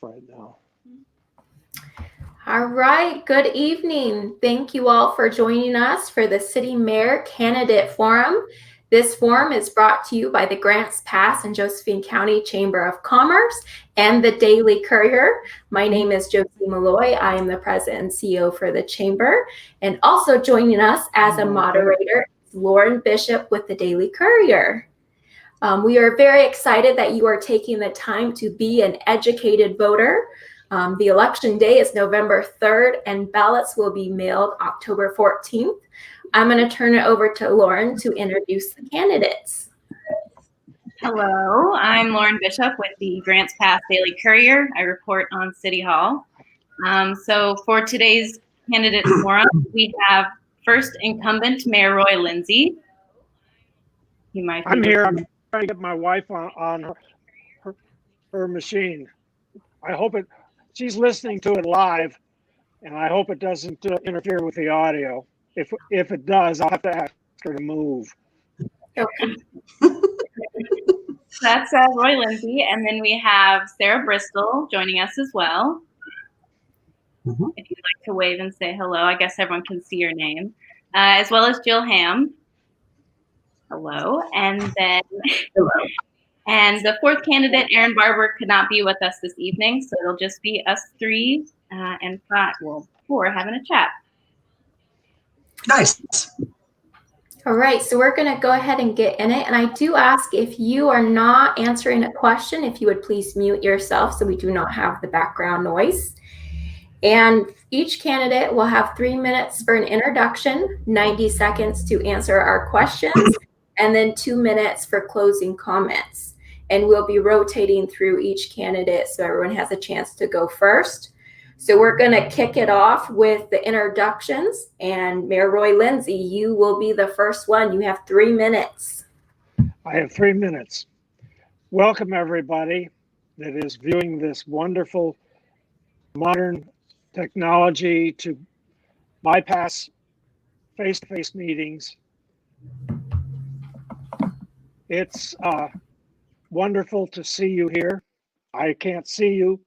right now. All right, good evening. Thank you all for joining us for the City Mayor Candidate Forum. This forum is brought to you by the Grants Pass and Josephine County Chamber of Commerce and the Daily Courier. My name is Josephine Malloy. I am the president and CEO for the Chamber. And also joining us as a moderator is Lauren Bishop with the Daily Courier. We are very excited that you are taking the time to be an educated voter. The election day is November 3rd, and ballots will be mailed October 14th. I'm going to turn it over to Lauren to introduce the candidates. Hello, I'm Lauren Bishop with the Grants Pass Daily Courier. I report on City Hall. So for today's candidate forum, we have first incumbent Mayor Roy Lindsay. I'm here. I'm trying to get my wife on her machine. I hope she's listening to it live, and I hope it doesn't interfere with the audio. If it does, I'll have to ask her to move. Okay. That's Roy Lindsay, and then we have Sarah Bristol joining us as well. If you'd like to wave and say hello, I guess everyone can see your name, as well as Jill Ham. Hello, and then hello. And the fourth candidate, Aaron Barber, could not be with us this evening, so it'll just be us three and four having a chat. Nice. All right, so we're going to go ahead and get in it. And I do ask, if you are not answering a question, if you would please mute yourself so we do not have the background noise. And each candidate will have 3 minutes for an introduction, 90 seconds to answer our questions, and then 2 minutes for closing comments. And we'll be rotating through each candidate so everyone has a chance to go first. So we're going to kick it off with the introductions. And Mayor Roy Lindsay, you will be the first one. You have 3 minutes. I have 3 minutes. Welcome, everybody that is viewing this wonderful modern technology to bypass face-to-face meetings. It's wonderful to see you here. I can't see you,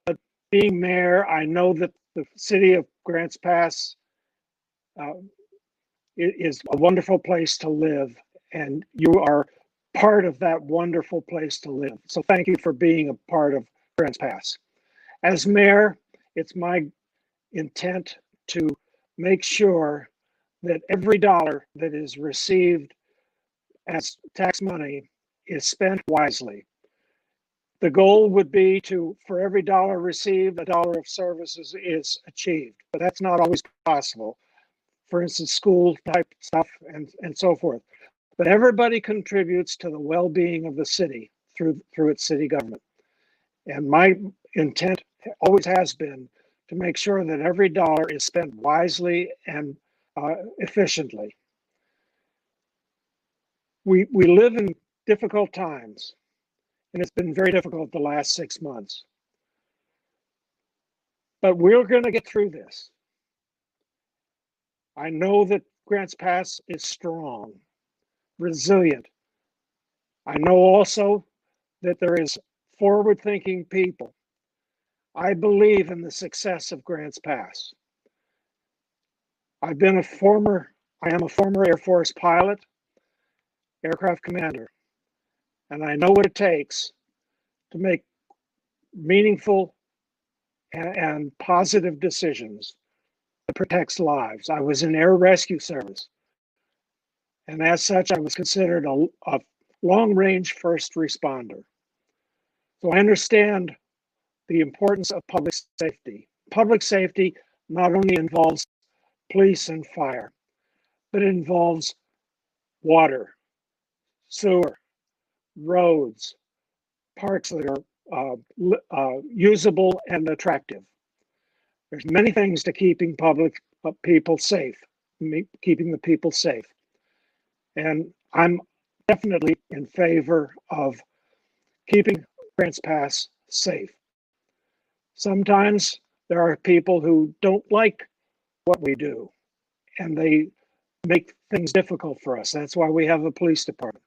but being mayor, I know that the city of Grants Pass is a wonderful place to live, and you are part of that wonderful place to live. So thank you for being a part of Grants Pass. As mayor, it's my intent to make sure that every dollar that is received as tax money is spent wisely. The goal would be for every dollar received, a dollar of services is achieved, but that's not always possible. For instance, school type stuff and so forth. But everybody contributes to the well-being of the city through its city government. And my intent always has been to make sure that every dollar is spent wisely and efficiently. We live in difficult times, and it's been very difficult the last 6 months. But we're going to get through this. I know that Grants Pass is strong, resilient. I know also that there is forward-thinking people. I believe in the success of Grants Pass. I am a former Air Force pilot, aircraft commander, and I know what it takes to make meaningful and positive decisions that protects lives. I was in Air Rescue Service, and as such, I was considered a long-range first responder. So I understand the importance of public safety. Public safety not only involves police and fire, but it involves water, sewer, roads, parks that are usable and attractive. There's many things to keeping people safe, keeping the people safe. And I'm definitely in favor of keeping Grants Pass safe. Sometimes there are people who don't like what we do, and they make things difficult for us. That's why we have a police department.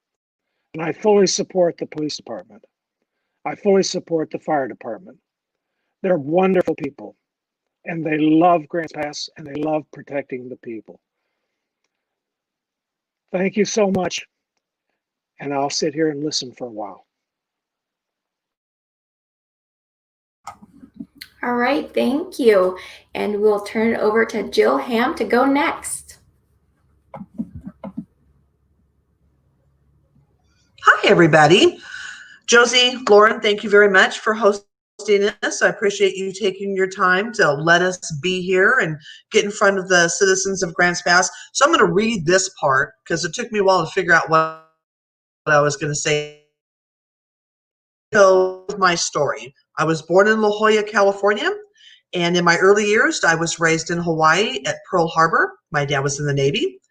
And I fully support the police department. I fully support the fire department. They're wonderful people, and they love Grants Pass, and they love protecting the people. Thank you so much, and I'll sit here and listen for a while. All right, thank you. And we'll turn it over to Jill Ham to go next. Hi, everybody. Josie, Lauren, thank you very much for hosting this. I appreciate you taking your time to let us be here and get in front of the citizens of Grants Pass. So I'm going to read this part because it took me a while to figure out what I was going to say. So, my story. I was born in La Jolla, California, and in my early years, I was raised in Hawaii at Pearl Harbor. My dad was in the Navy.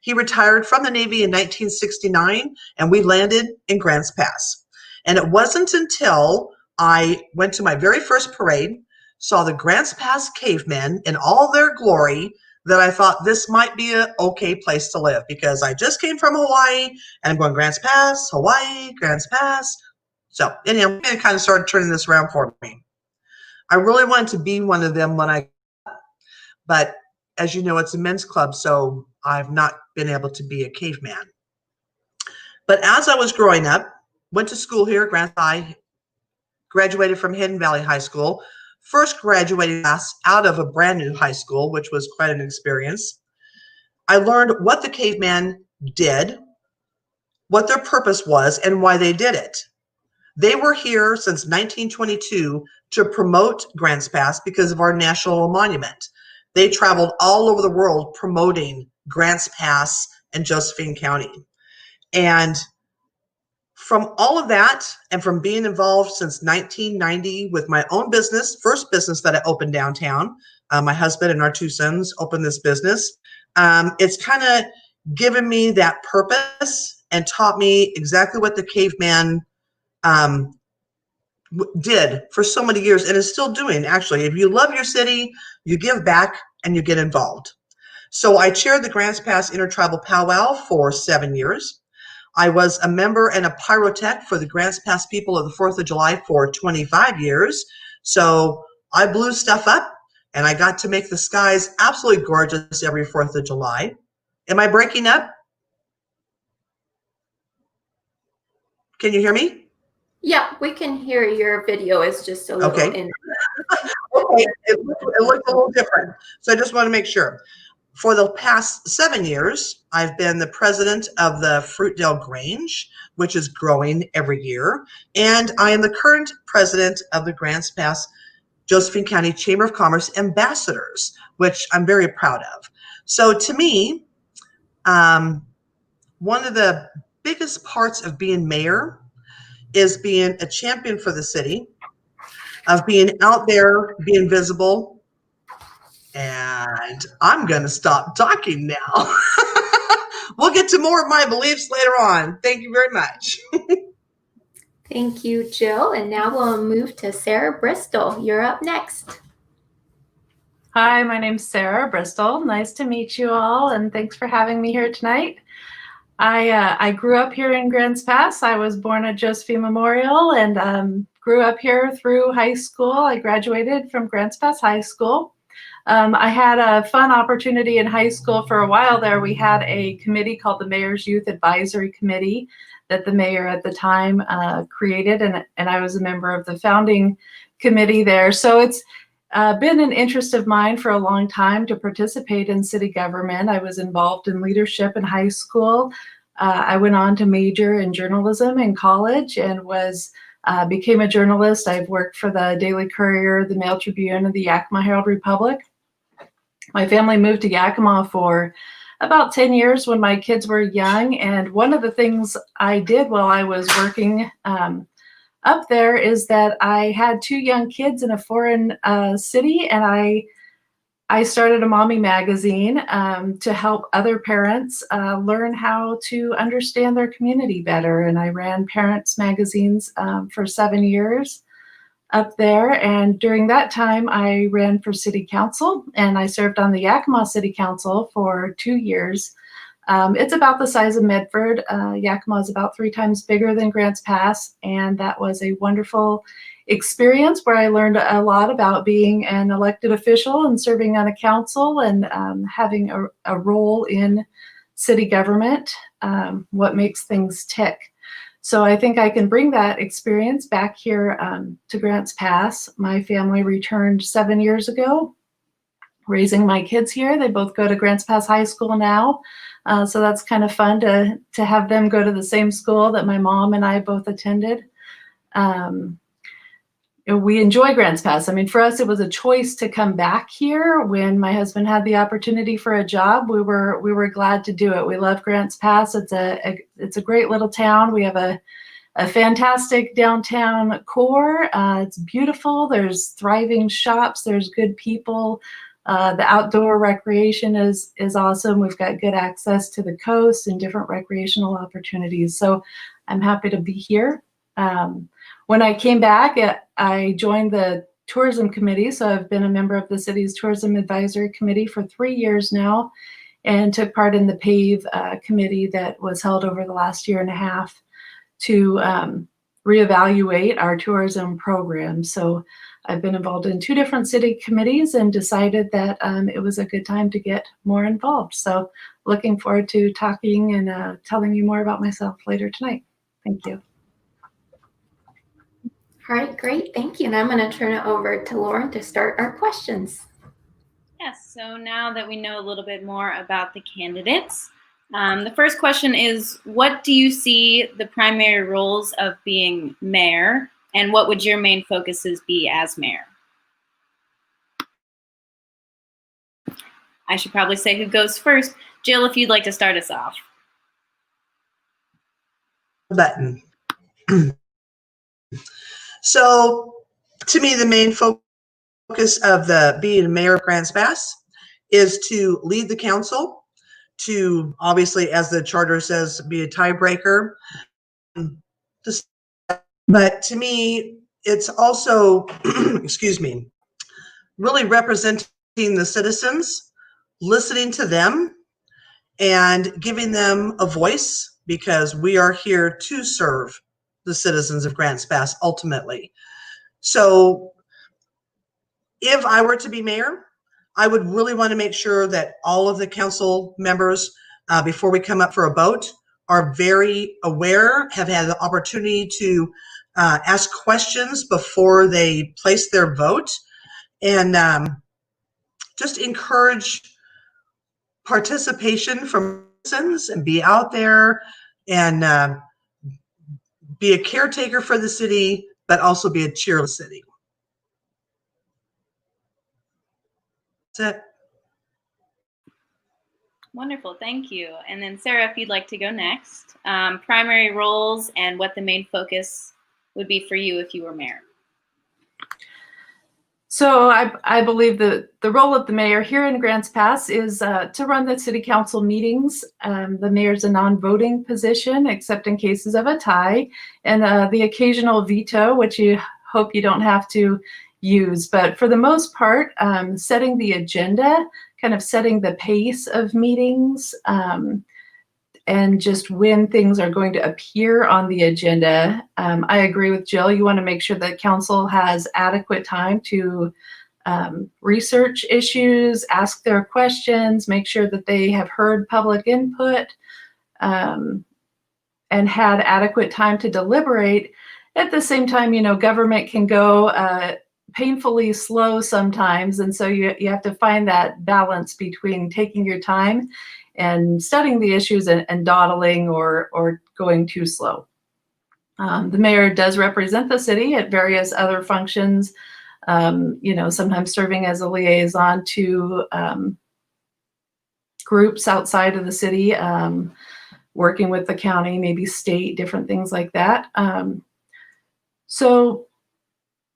He retired from the Navy in 1969, and we landed in Grants Pass. And it wasn't until I went to my very first parade, saw the Grants Pass cavemen in all their glory, that I thought this might be an okay place to live, because I just came from Hawaii, and I'm going Grants Pass, Hawaii, Grants Pass. So anyhow, it kind of started turning this around for me. I really wanted to be one of them but as you know, it's a men's club, so I've not been able to be a caveman. But as I was growing up, went to school here at Grants High, graduated from Hidden Valley High School, first graduating class out of a brand new high school, which was quite an experience. I learned what the caveman did, what their purpose was, and why they did it. They were here since 1922 to promote Grants Pass because of our national monument. They traveled all over the world promoting Grants Pass and Josephine County. And from all of that, and from being involved since 1990 with my own business, first business that I opened downtown, my husband and our two sons opened this business. It's kind of given me that purpose and taught me exactly what the caveman did for so many years and is still doing. Actually, if you love your city, you give back and you get involved. So I chaired the Grants Pass Intertribal Powwow for 7 years. I was a member and a pyrotech for the Grants Pass people of the 4th of July for 25 years. So I blew stuff up and I got to make the skies absolutely gorgeous every 4th of July. Am I breaking up? Can you hear me? Yeah, we can hear your video is just a little Okay. in. Okay, it looked a little different. So I just want to make sure. For the past 7 years, I've been the president of the Fruitdale Grange, which is growing every year. And I am the current president of the Grants Pass Josephine County Chamber of Commerce Ambassadors, which I'm very proud of. So to me, one of the biggest parts of being mayor is being a champion for the city, of being out there, being visible. And I'm going to stop talking now. We'll get to more of my beliefs later on. Thank you very much. Thank you, Jill. And now we'll move to Sarah Bristol. You're up next. Hi, my name's Sarah Bristol. Nice to meet you all, and thanks for having me here tonight. I grew up here in Grants Pass. I was born at Josephine Memorial and grew up here through high school. I graduated from Grants Pass High School. I had a fun opportunity in high school for a while there. We had a committee called the Mayor's Youth Advisory Committee that the mayor at the time created, and I was a member of the founding committee there. So it's been an interest of mine for a long time to participate in city government. I was involved in leadership in high school. I went on to major in journalism in college and became a journalist. I've worked for the Daily Courier, the Mail Tribune, and the Yakima Herald Republic. My family moved to Yakima for about 10 years when my kids were young. And one of the things I did while I was working up there is that I had 2 young kids in a foreign city, and I started a mommy magazine to help other parents learn how to understand their community better. And I ran parents magazines for 7 years up there. And during that time, I ran for city council, and I served on the Yakima City Council for 2 years. It's about the size of Medford. Yakima is about 3 times bigger than Grants Pass, and that was a wonderful experience where I learned a lot about being an elected official and serving on a council and having a role in city government, what makes things tick. So I think I can bring that experience back here to Grants Pass. My family returned 7 years ago, raising my kids here. They both go to Grants Pass High School now. So that's kind of fun to have them go to the same school that my mom and I both attended. We enjoy Grants Pass. I mean, for us, it was a choice to come back here. When my husband had the opportunity for a job, we were glad to do it. We love Grants Pass. It's a great little town. We have a fantastic downtown core. It's beautiful. There's thriving shops. There's good people. The outdoor recreation is awesome. We've got good access to the coast and different recreational opportunities. So I'm happy to be here. When I came back, I joined the tourism committee. So I've been a member of the city's tourism advisory committee for 3 years now and took part in the PAVE committee that was held over the last year and a half to reevaluate our tourism program. So I've been involved in 2 different city committees and decided that it was a good time to get more involved. So looking forward to talking and telling you more about myself later tonight. Thank you. All right, great, thank you. And I'm going to turn it over to Lauren to start our questions. Yes, so now that we know a little bit more about the candidates, the first question is, what do you see the primary roles of being mayor, and what would your main focuses be as mayor? I should probably say who goes first. Jill, if you'd like to start us off. Button. So to me, the main focus of being mayor of Grants Pass is to lead the council, to obviously, as the charter says, be a tiebreaker. But to me, it's also, excuse me, really representing the citizens, listening to them, and giving them a voice, because we are here to serve the citizens of Grants Pass ultimately. So if I were to be mayor, I would really want to make sure that all of the council members, before we come up for a vote, are very aware, have had the opportunity to ask questions before they place their vote, and just encourage participation from citizens and be out there and be a caretaker for the city, but also be a cheer of the city. That's it. Wonderful, thank you. And then Sarah, if you'd like to go next, primary roles and what the main focus would be for you if you were mayor. So I believe the role of the mayor here in Grants Pass is to run the city council meetings. The mayor's a non-voting position, except in cases of a tie, and the occasional veto, which you hope you don't have to use. But for the most part, setting the agenda, kind of setting the pace of meetings, and just when things are going to appear on the agenda. I agree with Jill. You want to make sure that council has adequate time to research issues, ask their questions, make sure that they have heard public input, and had adequate time to deliberate. At the same time, you know, government can go painfully slow sometimes, and so you have to find that balance between taking your time and studying the issues and dawdling or going too slow. The mayor does represent the city at various other functions, you know, sometimes serving as a liaison to groups outside of the city, working with the county, maybe state, different things like that. So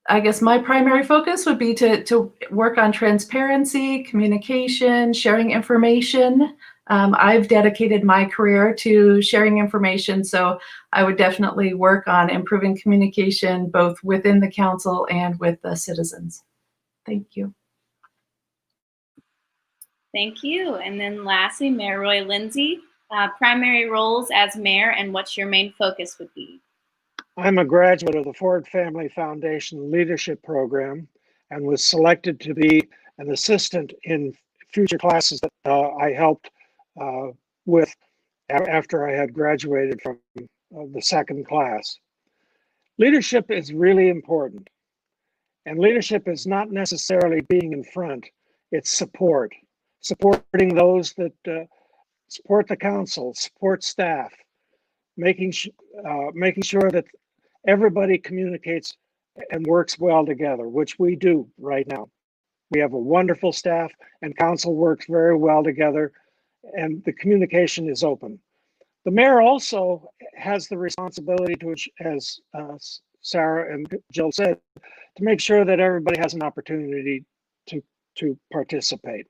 I guess my primary focus would be to work on transparency, communication, sharing information. I've dedicated my career to sharing information, so I would definitely work on improving communication both within the council and with the citizens. Thank you. Thank you. And then lastly, Mayor Roy Lindsay, Primary roles as mayor and what your main focus would be. I'm a graduate of the Ford Family Foundation Leadership Program and was selected to be an assistant in future classes that I helped with after I had graduated from the second class. Leadership is really important. And leadership is not necessarily being in front, it's support. Supporting those that support the council, support staff, making sure that everybody communicates and works well together, which we do right now. We have a wonderful staff and council works very well together and the communication is open. The mayor also has the responsibility to, as Sarah and Jill said, to make sure that everybody has an opportunity to participate.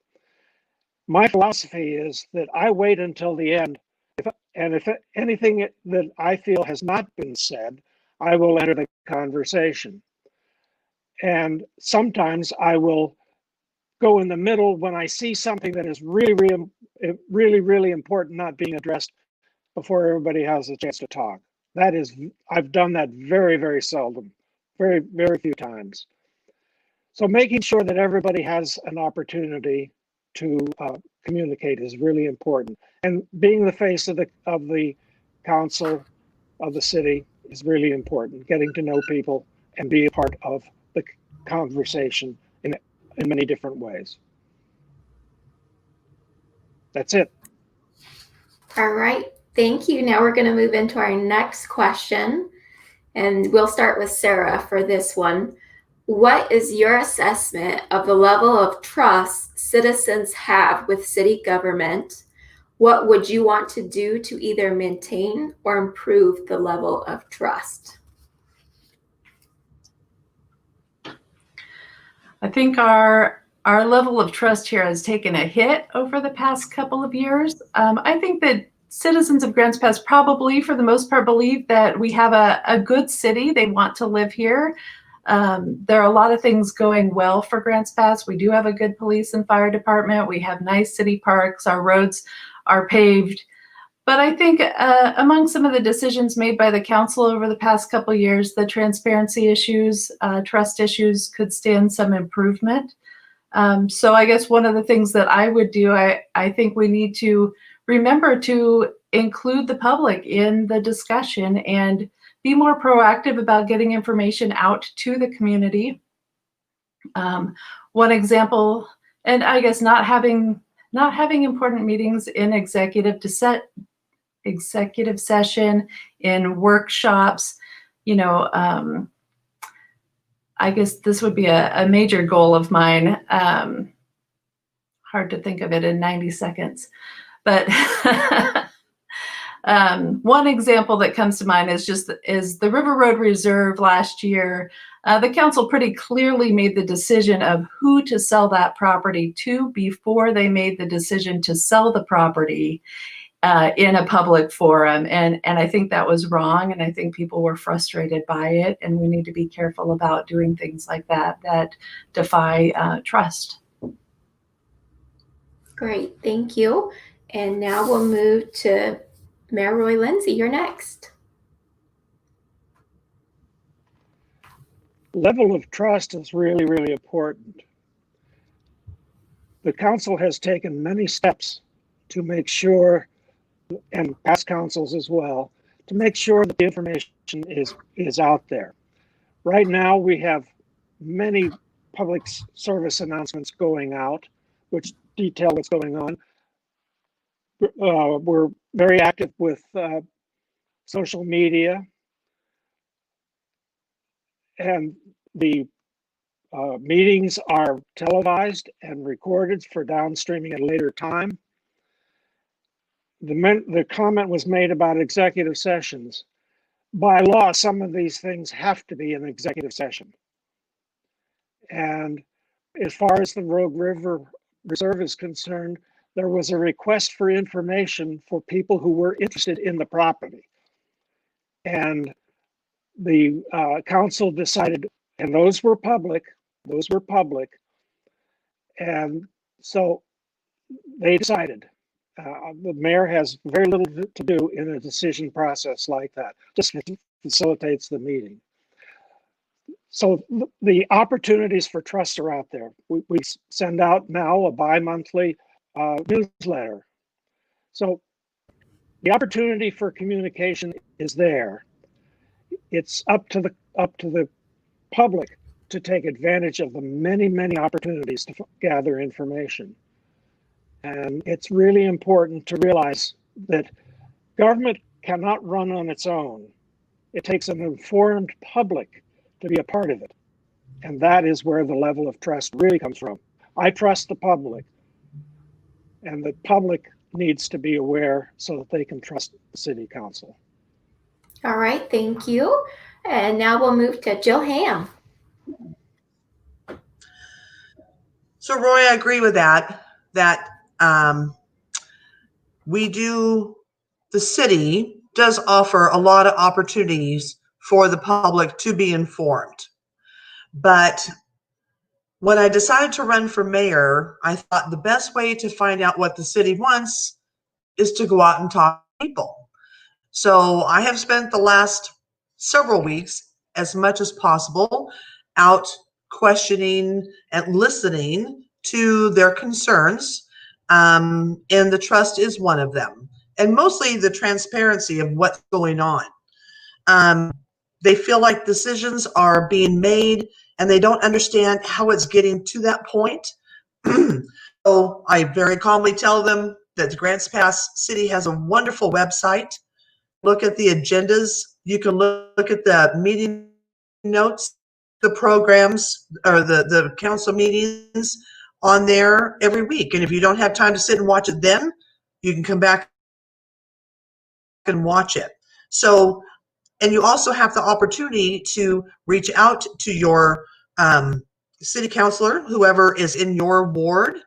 My philosophy is that I wait until the end, if anything that I feel has not been said, I will enter the conversation. And sometimes I will go in the middle when I see something that is really important not being addressed before everybody has a chance to talk. I've done that very seldom, very few times. So making sure that everybody has an opportunity to communicate is really important. And being the face of the council of the city is really important. Getting to know people and be a part of the conversation in many different ways. That's it. All right, thank you. Now we're going to move into our next question, and we'll start with Sarah for this one. What is your assessment of the level of trust citizens have with city government? What would you want to do to either maintain or improve the level of trust? I think our level of trust here has taken a hit over the past couple of years. I think that citizens of Grants Pass probably, for the most part, believe that we have a good city. They want to live here. There are a lot of things going well for Grants Pass. We do have a good police and fire department. We have nice city parks. Our roads are paved. But I think among some of the decisions made by the council over the past couple of years, the transparency issues, trust issues could stand some improvement. So I guess one of the things that I would do, I think we need to remember to include the public in the discussion and be more proactive about getting information out to the community. One example, and I guess not having important meetings in executive session, in workshops, I guess this would be a major goal of mine. Hard to think of it in 90 seconds, but one example that comes to mind is the River Road Reserve last year. The council pretty clearly made the decision of who to sell that property to before they made the decision to sell the property in a public forum. And I think that was wrong. And I think people were frustrated by it. And we need to be careful about doing things like that defy trust. Great, thank you. And now we'll move to Mayor Roy Lindsay. You're next. Level of trust is really important. The council has taken many steps to make sure, and past councils as well, to make sure that the information is out there. Right now, we have many public service announcements going out, which detail what's going on. We're very active with social media, and the meetings are televised and recorded for downstreaming at a later time. The comment was made about executive sessions. By law, some of these things have to be an executive session. And as far as the Rogue River Reserve is concerned, there was a request for information for people who were interested in the property. And the council decided, and those were public. And so they decided, The mayor has very little to do in a decision process like that. Just facilitates the meeting. So the opportunities for trust are out there. We send out now a bi-monthly newsletter. So the opportunity for communication is there. It's up to the public to take advantage of the many opportunities to gather information. And it's really important to realize that government cannot run on its own. It takes an informed public to be a part of it. And that is where the level of trust really comes from. I trust the public, and the public needs to be aware so that they can trust the city council. All right, thank you. And now we'll move to Jill Ham. So Roy, I agree with that the city does offer a lot of opportunities for the public to be informed. But when I decided to run for mayor, I thought the best way to find out what the city wants is to go out and talk to people. So I have spent the last several weeks, as much as possible, out questioning and listening to their concerns. And the trust is one of them. And mostly the transparency of what's going on. They feel like decisions are being made and they don't understand how it's getting to that point. So I very calmly tell them that the Grants Pass City has a wonderful website. Look at the agendas. You can look at the meeting notes, the programs, or the council meetings on there every week. And if you don't have time to sit and watch it then, you can come back and watch it. So, and you also have the opportunity to reach out to your city councilor, whoever is in your ward,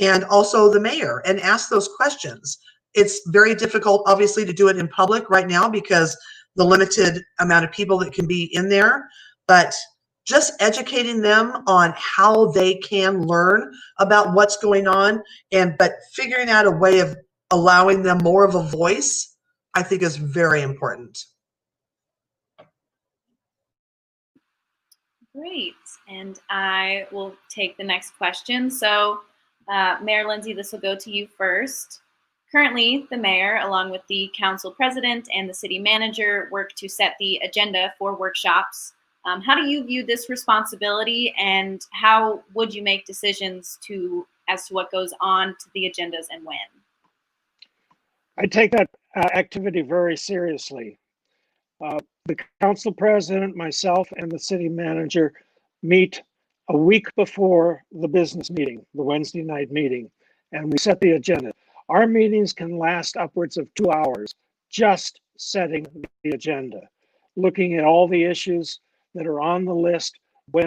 and also the mayor, and ask those questions. It's very difficult, obviously, to do it in public right now because the limited amount of people that can be in there, but just educating them on how they can learn about what's going on, but figuring out a way of allowing them more of a voice, I think is very important. Great. And I will take the next question. So, Mayor Lindsay, this will go to you first. Currently, the mayor, along with the council president and the city manager, work to set the agenda for workshops. How do you view this responsibility, and how would you make decisions as to what goes on to the agendas and when? I take that activity very seriously. The council president, myself, and the city manager meet a week before the business meeting, the Wednesday night meeting, and we set the agenda. Our meetings can last upwards of 2 hours, just setting the agenda, looking at all the issues that are on the list, what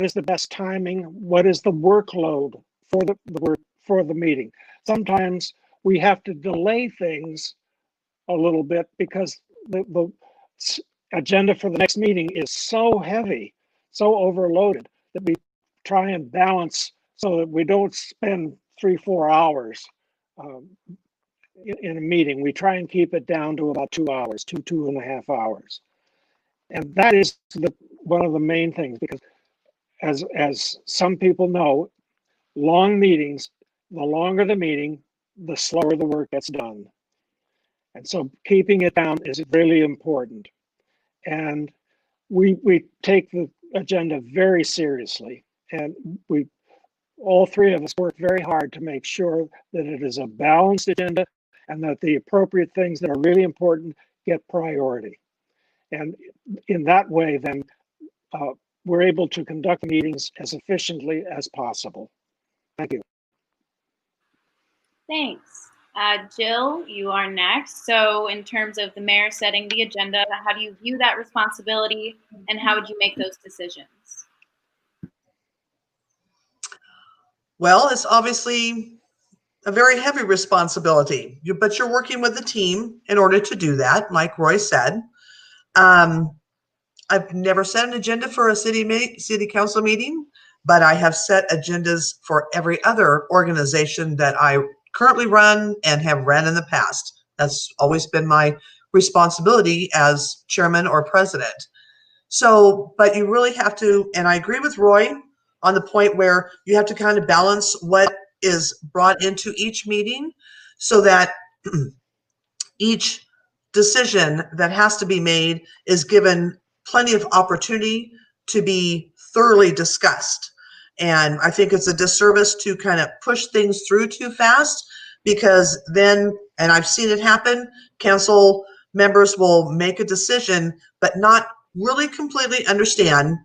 is the best timing, what is the workload for the meeting. Sometimes we have to delay things a little bit because the agenda for the next meeting is so heavy, so overloaded, that we try and balance so that we don't spend 3-4 hours in a meeting. We try and keep it down to about 2 hours, 2.5 hours. And that is one of the main things, because as some people know, long meetings, the longer the meeting, the slower the work gets done. And so keeping it down is really important. And we take the agenda very seriously. And all three of us work very hard to make sure that it is a balanced agenda and that the appropriate things that are really important get priority. And in that way, then we're able to conduct meetings as efficiently as possible. Thank you. Thanks. Jill, you are next. So in terms of the mayor setting the agenda, how do you view that responsibility, and how would you make those decisions? Well, it's obviously a very heavy responsibility, but you're working with the team in order to do that, like Roy said. I've never set an agenda for a city council meeting, but I have set agendas for every other organization that I currently run and have ran in the past. That's always been my responsibility as chairman or president. So, but you really have to, and I agree with Roy on the point where you have to kind of balance what is brought into each meeting so that each decision that has to be made is given plenty of opportunity to be thoroughly discussed. And I think it's a disservice to kind of push things through too fast, because then, and I've seen it happen, council members will make a decision but not really completely understand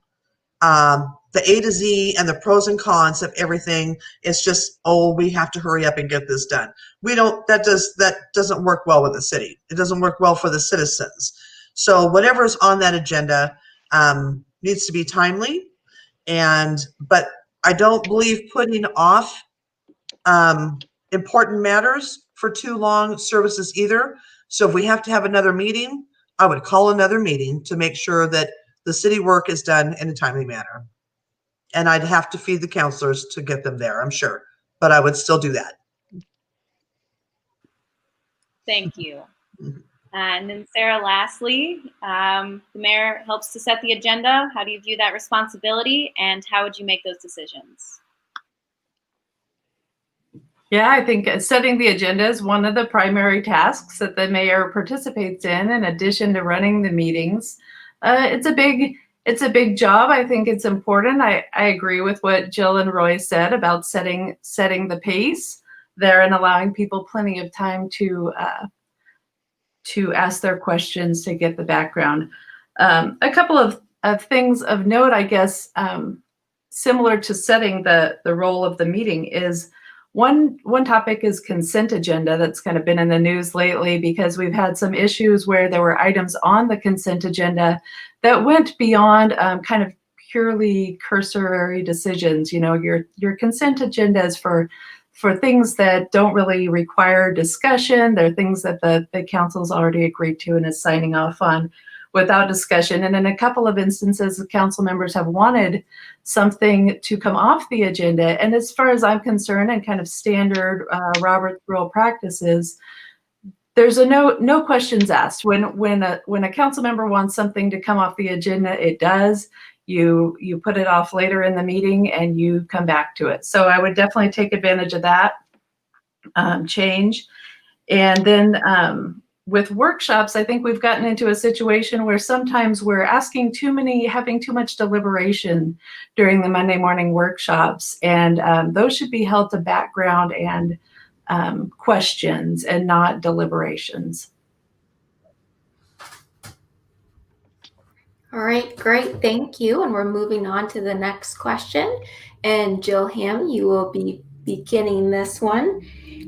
the A to Z and the pros and cons of everything. It's just, oh, we have to hurry up and get this done. That doesn't work well with the city. It doesn't work well for the citizens. So whatever's on that agenda needs to be timely. But I don't believe putting off important matters for too long services either. So if we have to have another meeting, I would call another meeting to make sure that the city work is done in a timely manner. And I'd have to feed the counselors to get them there, I'm sure, but I would still do that. Thank you. And then Sarah, lastly, the mayor helps to set the agenda. How do you view that responsibility, and how would you make those decisions? Yeah, I think setting the agenda is one of the primary tasks that the mayor participates in addition to running the meetings. It's a big job. I think it's important. I agree with what Jill and Roy said about setting the pace there and allowing people plenty of time to ask their questions, to get the background. A couple of things of note, I guess, similar to setting the role of the meeting is one topic is consent agenda. That's kind of been in the news lately because we've had some issues where there were items on the consent agenda that went beyond kind of purely cursory decisions. You know, your consent agenda is for things that don't really require discussion. They're things that the council's already agreed to and is signing off on without discussion. And in a couple of instances, the council members have wanted something to come off the agenda. And as far as I'm concerned, and kind of standard Robert's Rule practices, there's a no questions asked. When a council member wants something to come off the agenda, it does. You put it off later in the meeting and you come back to it. So I would definitely take advantage of that change. And then with workshops, I think we've gotten into a situation where sometimes we're having too much deliberation during the Monday morning workshops. And those should be held to background and questions and not deliberations. All right, great, thank you. And we're moving on to the next question. And Jill Ham, you will be beginning this one.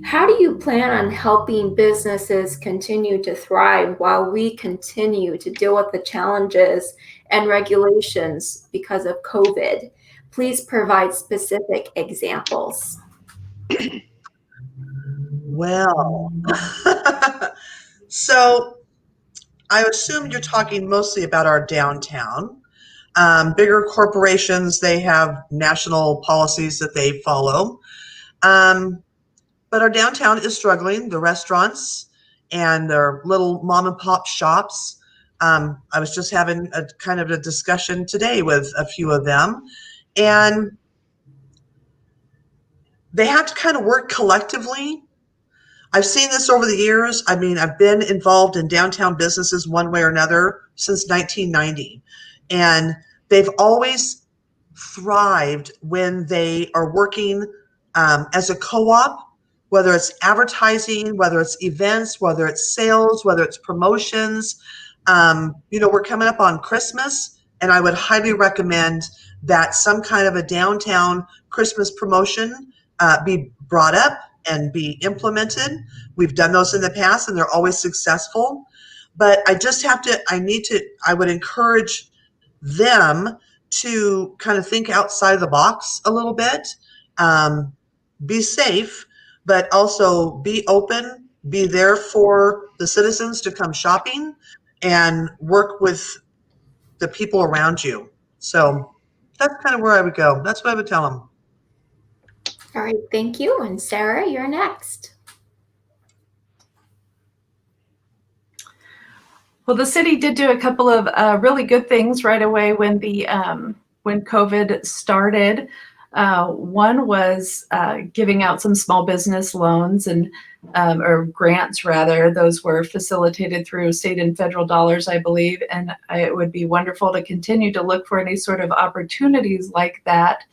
How do you plan on helping businesses continue to thrive while we continue to deal with the challenges and regulations because of COVID? Please provide specific examples. Well, so I assume you're talking mostly about our downtown. Bigger corporations, they have national policies that they follow. But our downtown is struggling. The restaurants and their little mom and pop shops. I was just having a kind of a discussion today with a few of them, and they have to kind of work collectively. I've seen this over the years. I mean, I've been involved in downtown businesses one way or another since 1990, and they've always thrived when they are working as a co-op, whether it's advertising, whether it's events, whether it's sales, whether it's promotions. We're coming up on Christmas, and I would highly recommend that some kind of a downtown Christmas promotion be brought up and be implemented. We've done those in the past and they're always successful. But I would encourage them to kind of think outside the box a little bit, be safe, but also be open, be there for the citizens to come shopping and work with the people around you. So That's kind of where I would go. That's what I would tell them. All right, thank you. And Sarah, you're next. Well, the city did do a couple of really good things right away when when COVID started. One was giving out some small business loans and or grants rather. Those were facilitated through state and federal dollars, I believe. And it would be wonderful to continue to look for any sort of opportunities like that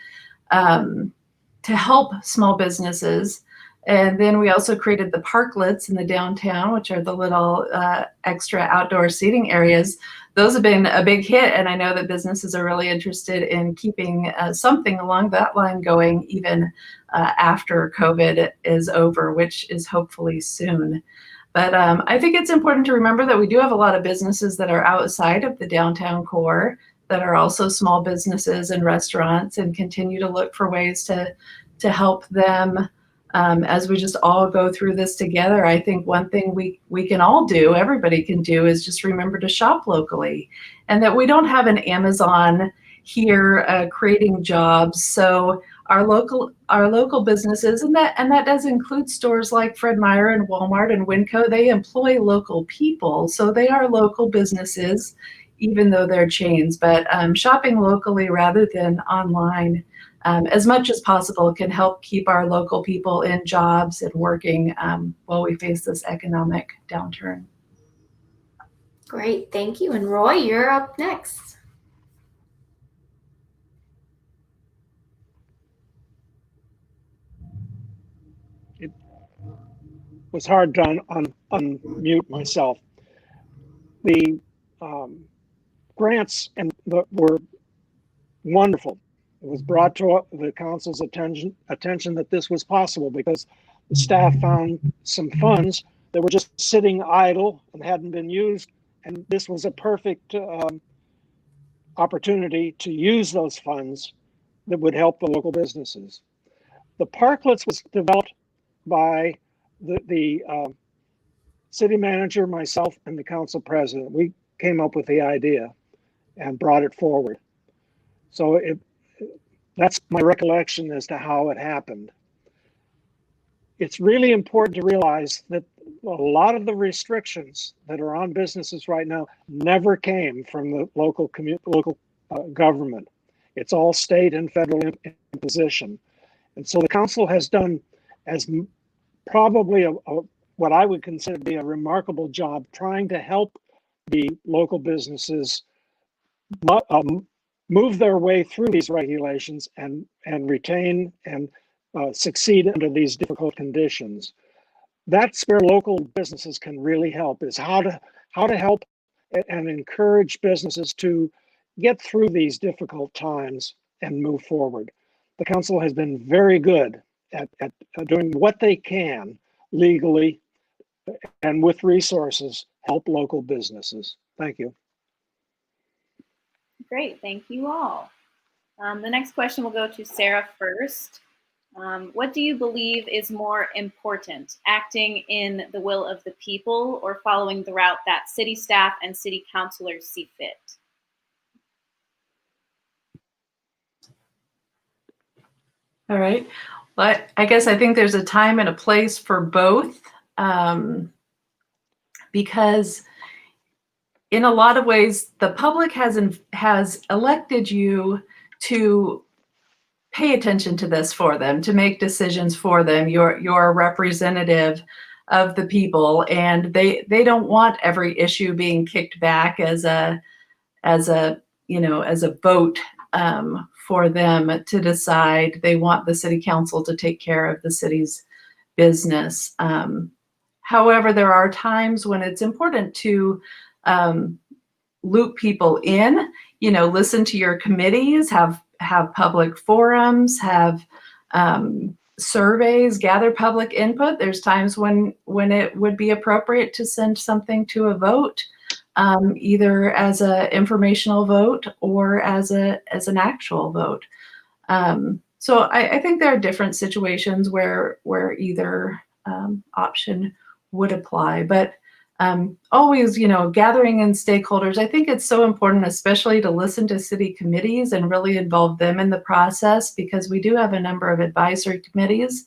to help small businesses. And then we also created the parklets in the downtown, which are the little extra outdoor seating areas. Those have been a big hit, and I know that businesses are really interested in keeping something along that line going even after COVID is over, which is hopefully soon. But I think it's important to remember that we do have a lot of businesses that are outside of the downtown core that are also small businesses and restaurants, and continue to look for ways to help them. As we just all go through this together, I think one thing we can all do, everybody can do, is just remember to shop locally, and that we don't have an Amazon here creating jobs. So our local businesses, and that does include stores like Fred Meyer and Walmart and Winco, they employ local people, so they are local businesses, even though they're chains. But shopping locally rather than online, as much as possible, can help keep our local people in jobs and working while we face this economic downturn. Great, thank you. And Roy, you're up next. It was hard to unmute myself. The grants were wonderful. It was brought to the council's attention that this was possible because the staff found some funds that were just sitting idle and hadn't been used, and this was a perfect opportunity to use those funds that would help the local businesses. The parklets was developed by the city manager, myself, and the council president. We came up with the idea and brought it forward. So that's my recollection as to how it happened. It's really important to realize that a lot of the restrictions that are on businesses right now never came from the local government. It's all state and federal imposition. And so the council has done as probably what I would consider to be a remarkable job trying to help the local businesses move their way through these regulations and retain and succeed under these difficult conditions. That's where local businesses can really help, is how to help and encourage businesses to get through these difficult times and move forward. The council has been very good at doing what they can legally and with resources help local businesses. Thank you. Great, thank you all. The next question will go to Sarah first. What do you believe is more important, acting in the will of the people or following the route that city staff and city councilors see fit? All right. Well, I guess I think there's a time and a place for both, because in a lot of ways, the public has elected you to pay attention to this for them, to make decisions for them. You're a representative of the people, and they don't want every issue being kicked back as a vote for them to decide. They want the city council to take care of the city's business. However, there are times when it's important to loop people in, listen to your committees, have public forums, have surveys, gather public input. There's times when it would be appropriate to send something to a vote, either as an informational vote or as an actual vote. So I think there are different situations where either option would apply, but always, gathering in stakeholders. I think it's so important, especially to listen to city committees and really involve them in the process, because we do have a number of advisory committees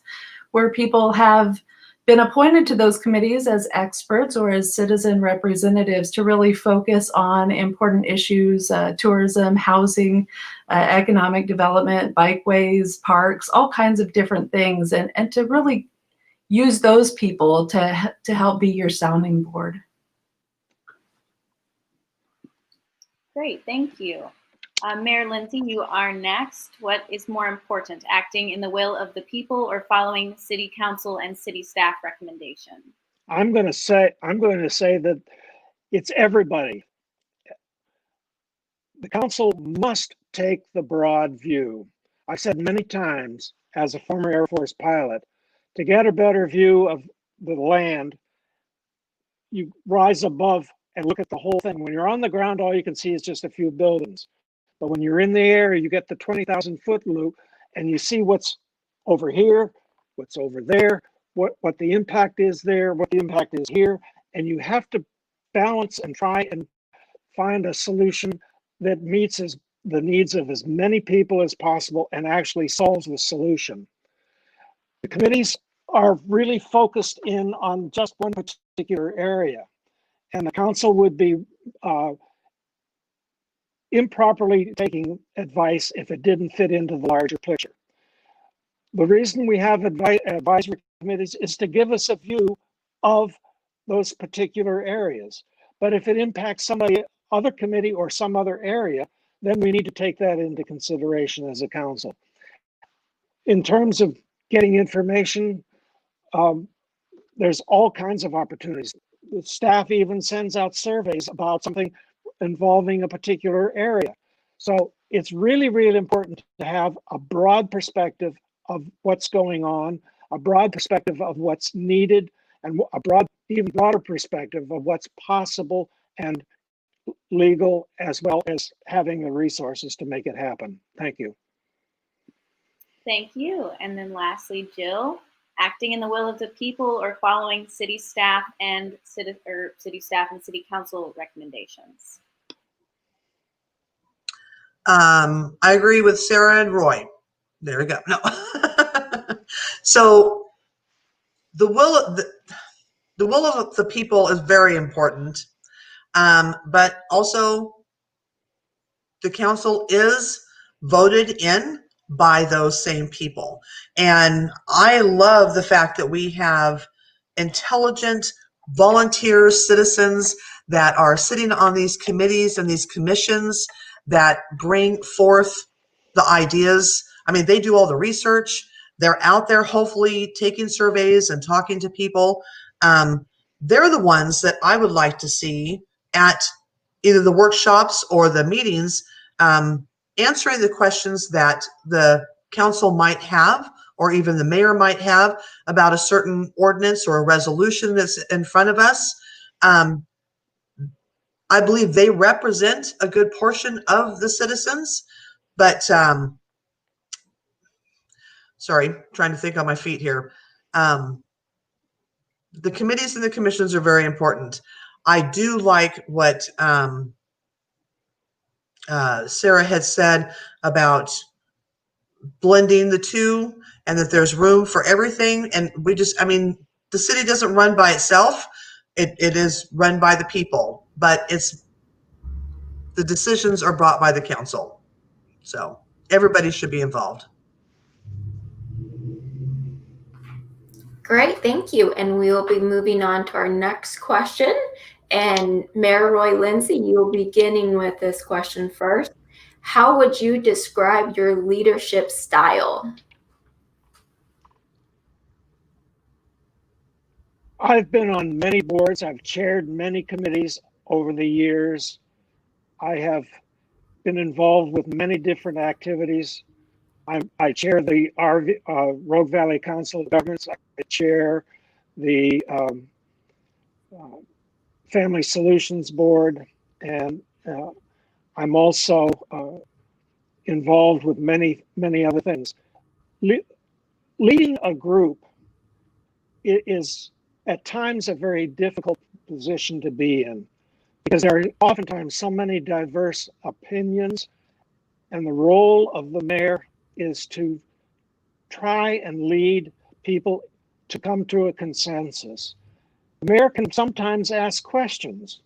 where people have been appointed to those committees as experts or as citizen representatives to really focus on important issues, tourism, housing, economic development, bikeways, parks, all kinds of different things, and to really use those people to help be your sounding board. Great, thank you. Mayor Lindsay, you are next. What is more important, acting in the will of the people or following city council and city staff recommendation? I'm going to say that it's everybody. The council must take the broad view. I've said many times, as a former Air Force pilot, to get a better view of the land, you rise above and look at the whole thing. When you're on the ground, all you can see is just a few buildings. But when you're in the air, you get the 20,000-foot loop and you see what's over here, what's over there, what the impact is there, what the impact is here. And you have to balance and try and find a solution that meets the needs of as many people as possible and actually solves the solution. The committees are really focused in on just one particular area, and the council would be improperly taking advice if it didn't fit into the larger picture. The reason we have advisory committees is to give us a view of those particular areas. But if it impacts other committee or some other area, then we need to take that into consideration as a council. In terms of getting information, there's all kinds of opportunities. The staff even sends out surveys about something involving a particular area. So it's really, really important to have a broad perspective of what's going on, a broad perspective of what's needed, and even broader perspective of what's possible and legal, as well as having the resources to make it happen. Thank you. Thank you. And then lastly, Jill, acting in the will of the people or following city staff and city council recommendations? I agree with Sarah and Roy. There we go. No. So the will of the people is very important, but also the council is voted in by those same people. And I love the fact that we have intelligent volunteers, citizens that are sitting on these committees and these commissions that bring forth the ideas. I mean, they do all the research. They're out there hopefully taking surveys and talking to people. They're the ones that I would like to see at either the workshops or the meetings, answering the questions that the council might have, or even the mayor might have, about a certain ordinance or a resolution that's in front of us. I believe they represent a good portion of the citizens, but sorry, trying to think on my feet here. The committees and the commissions are very important. I do like what Sarah had said about blending the two, and that there's room for everything. And the city doesn't run by itself. It is run by the people, but the decisions are brought by the council. So everybody should be involved. Great, thank you. And we will be moving on to our next question. And Mayor Roy Lindsay, you'll be beginning with this question first. How would you describe your leadership style? I've been on many boards. I've chaired many committees over the years. I have been involved with many different activities. I chair the Rogue Valley Council of Governments. I chair the Family Solutions Board, and I'm also involved with many, many other things. Leading a group is at times a very difficult position to be in, because there are oftentimes so many diverse opinions, and the role of the mayor is to try and lead people to come to a consensus. The mayor can sometimes ask questions.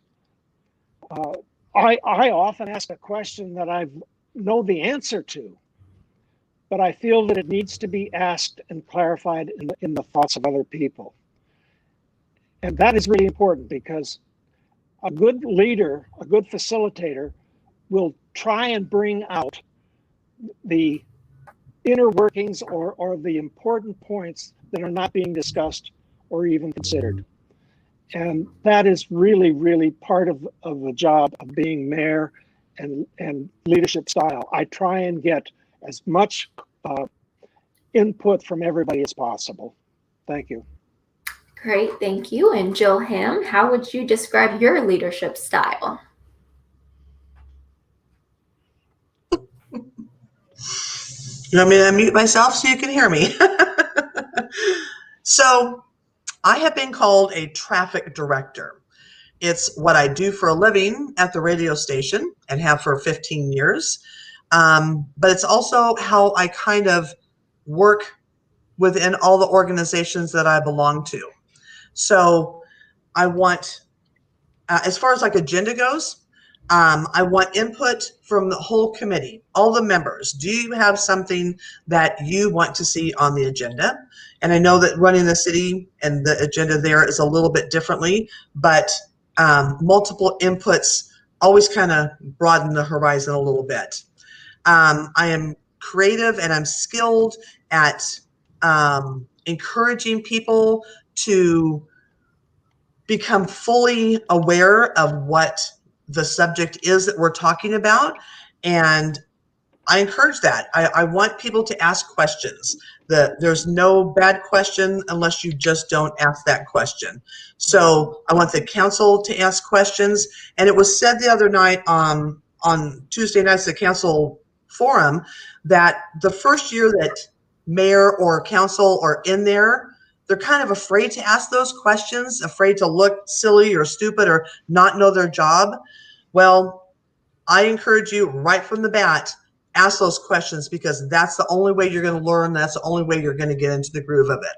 I often ask a question that I know the answer to, but I feel that it needs to be asked and clarified in the thoughts of other people. And that is really important, because a good leader, a good facilitator, will try and bring out the inner workings or the important points that are not being discussed or even considered. And that is really, really part of the job of being mayor and leadership style. I try and get as much input from everybody as possible. Thank you. Great, thank you. And Jill Ham, how would you describe your leadership style? You want me to unmute myself so you can hear me? So I have been called a traffic director. It's what I do for a living at the radio station and have for 15 years. But it's also how I kind of work within all the organizations that I belong to. So I want, as far as like agenda goes, I want input from the whole committee, all the members. Do you have something that you want to see on the agenda? And I know that running the city and the agenda there is a little bit differently, but multiple inputs always kind of broaden the horizon a little bit. I am creative and I'm skilled at encouraging people to become fully aware of what the subject is that we're talking about. And I encourage that. I want people to ask questions. There's no bad question unless you just don't ask that question. So I want the council to ask questions. And it was said the other night on Tuesday nights at council forum that the first year that mayor or council are in there, they're kind of afraid to ask those questions, afraid to look silly or stupid or not know their job. Well, I encourage you right from the bat, ask those questions, because that's the only way you're going to learn. That's the only way you're going to get into the groove of it.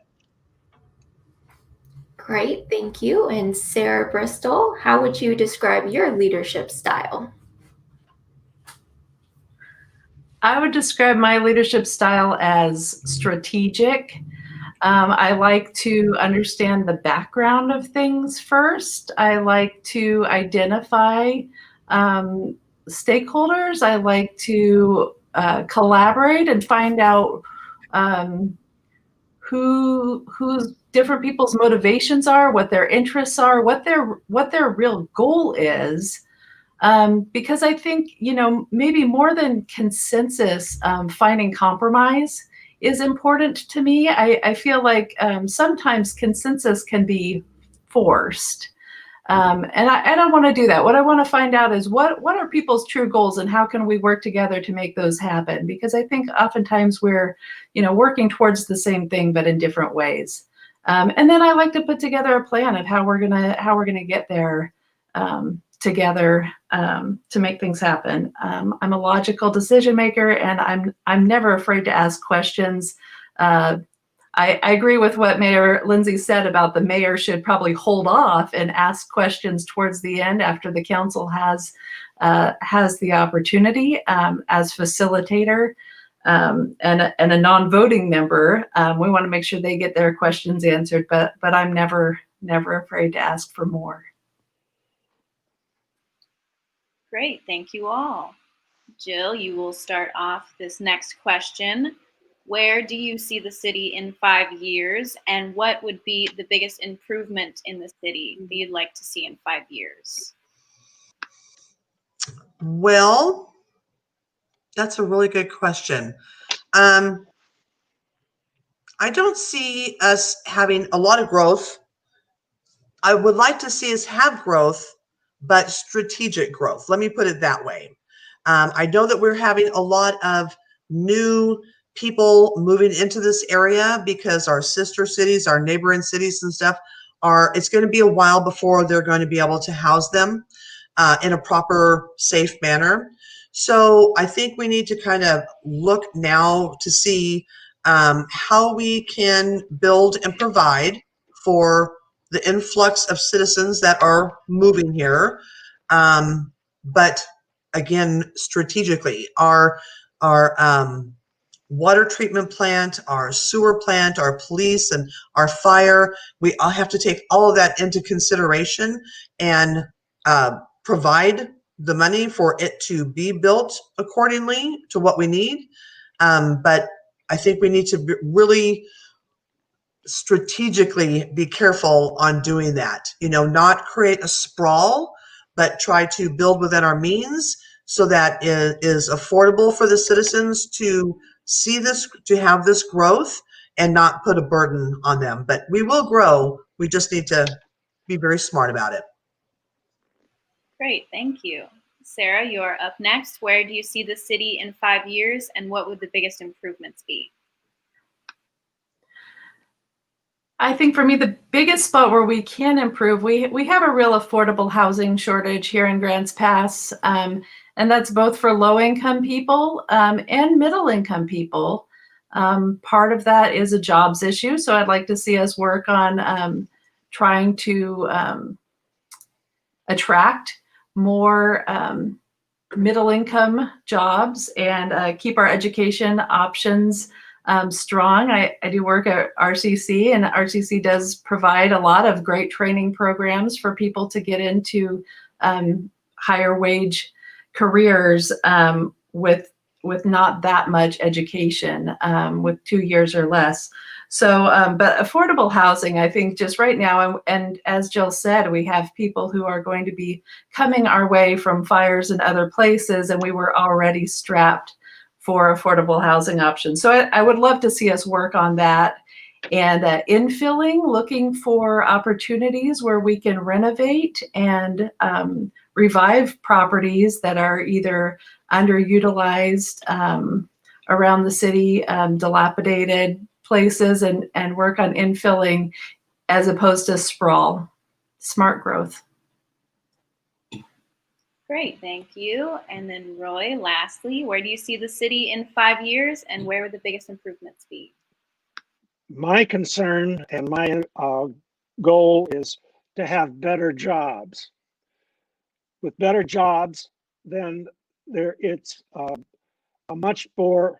Great, thank you. And Sarah Bristol, how would you describe your leadership style? I would describe my leadership style as strategic. I like to understand the background of things first. I like to identify stakeholders. I like to collaborate and find out who's different people's motivations are, what their interests are, what their real goal is. Because I think, maybe more than consensus, finding compromise is important to me. I feel like sometimes consensus can be forced. And I don't want to do that. What I want to find out is what are people's true goals and how can we work together to make those happen? Because I think oftentimes we're, working towards the same thing, but in different ways. And then I like to put together a plan of how we're gonna get there together to make things happen. I'm a logical decision maker, and I'm never afraid to ask questions. I agree with what Mayor Lindsay said about the mayor should probably hold off and ask questions towards the end after the council has the opportunity. As facilitator and a non-voting member, we want to make sure they get their questions answered. But I'm never afraid to ask for more. Great, thank you all. Jill, you will start off this next question. Where do you see the city in 5 years, and what would be the biggest improvement in the city that you'd like to see in 5 years? Well, that's a really good question. I don't see us having a lot of growth. I would like to see us have growth, but strategic growth. Let me put it that way. I know that we're having a lot of new people moving into this area because our sister cities, our neighboring cities and stuff it's going to be a while before they're going to be able to house them in a proper, safe manner. So I think we need to kind of look now to see how we can build and provide for the influx of citizens that are moving here. But again, strategically, our water treatment plant, our sewer plant, our police, and our fire, we all have to take all of that into consideration and provide the money for it to be built accordingly to what we need. But I think we need to really strategically be careful on doing that, not create a sprawl, but try to build within our means so that it is affordable for the citizens to see this, to have this growth and not put a burden on them. But we will grow. We just need to be very smart about it. Great, thank you. Sarah, you're up next. Where do you see the city in 5 years, and what would the biggest improvements be? I think for me, the biggest spot where we can improve, we have a real affordable housing shortage here in Grants Pass, and that's both for low-income people and middle-income people. Part of that is a jobs issue, so I'd like to see us work on trying to attract more middle-income jobs and keep our education options strong. I do work at RCC, and RCC does provide a lot of great training programs for people to get into higher wage careers with not that much education, with 2 years or less. So, but affordable housing, I think just right now, and as Jill said, we have people who are going to be coming our way from fires and other places, and we were already strapped for affordable housing options. So I would love to see us work on that, and infilling, looking for opportunities where we can renovate and revive properties that are either underutilized around the city, dilapidated places, and work on infilling as opposed to sprawl. Smart growth. Great, thank you. And then Roy, lastly, where do you see the city in 5 years, and where would the biggest improvements be? My concern and my goal is to have better jobs. With better jobs, then it's a much more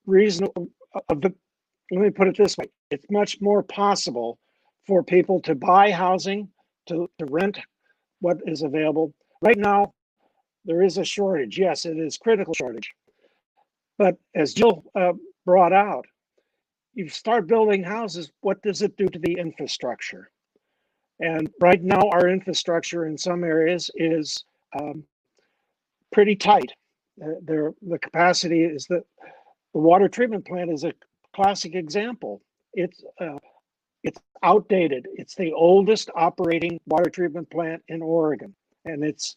reasonable. Let me put it this way: it's much more possible for people to buy housing, to rent what is available. Right now, there is a shortage. Yes, it is critical shortage. But as Jill brought out, you start building houses, what does it do to the infrastructure? And right now, our infrastructure in some areas is pretty tight. The capacity is that the water treatment plant is a classic example. It's outdated. It's the oldest operating water treatment plant in Oregon, and it's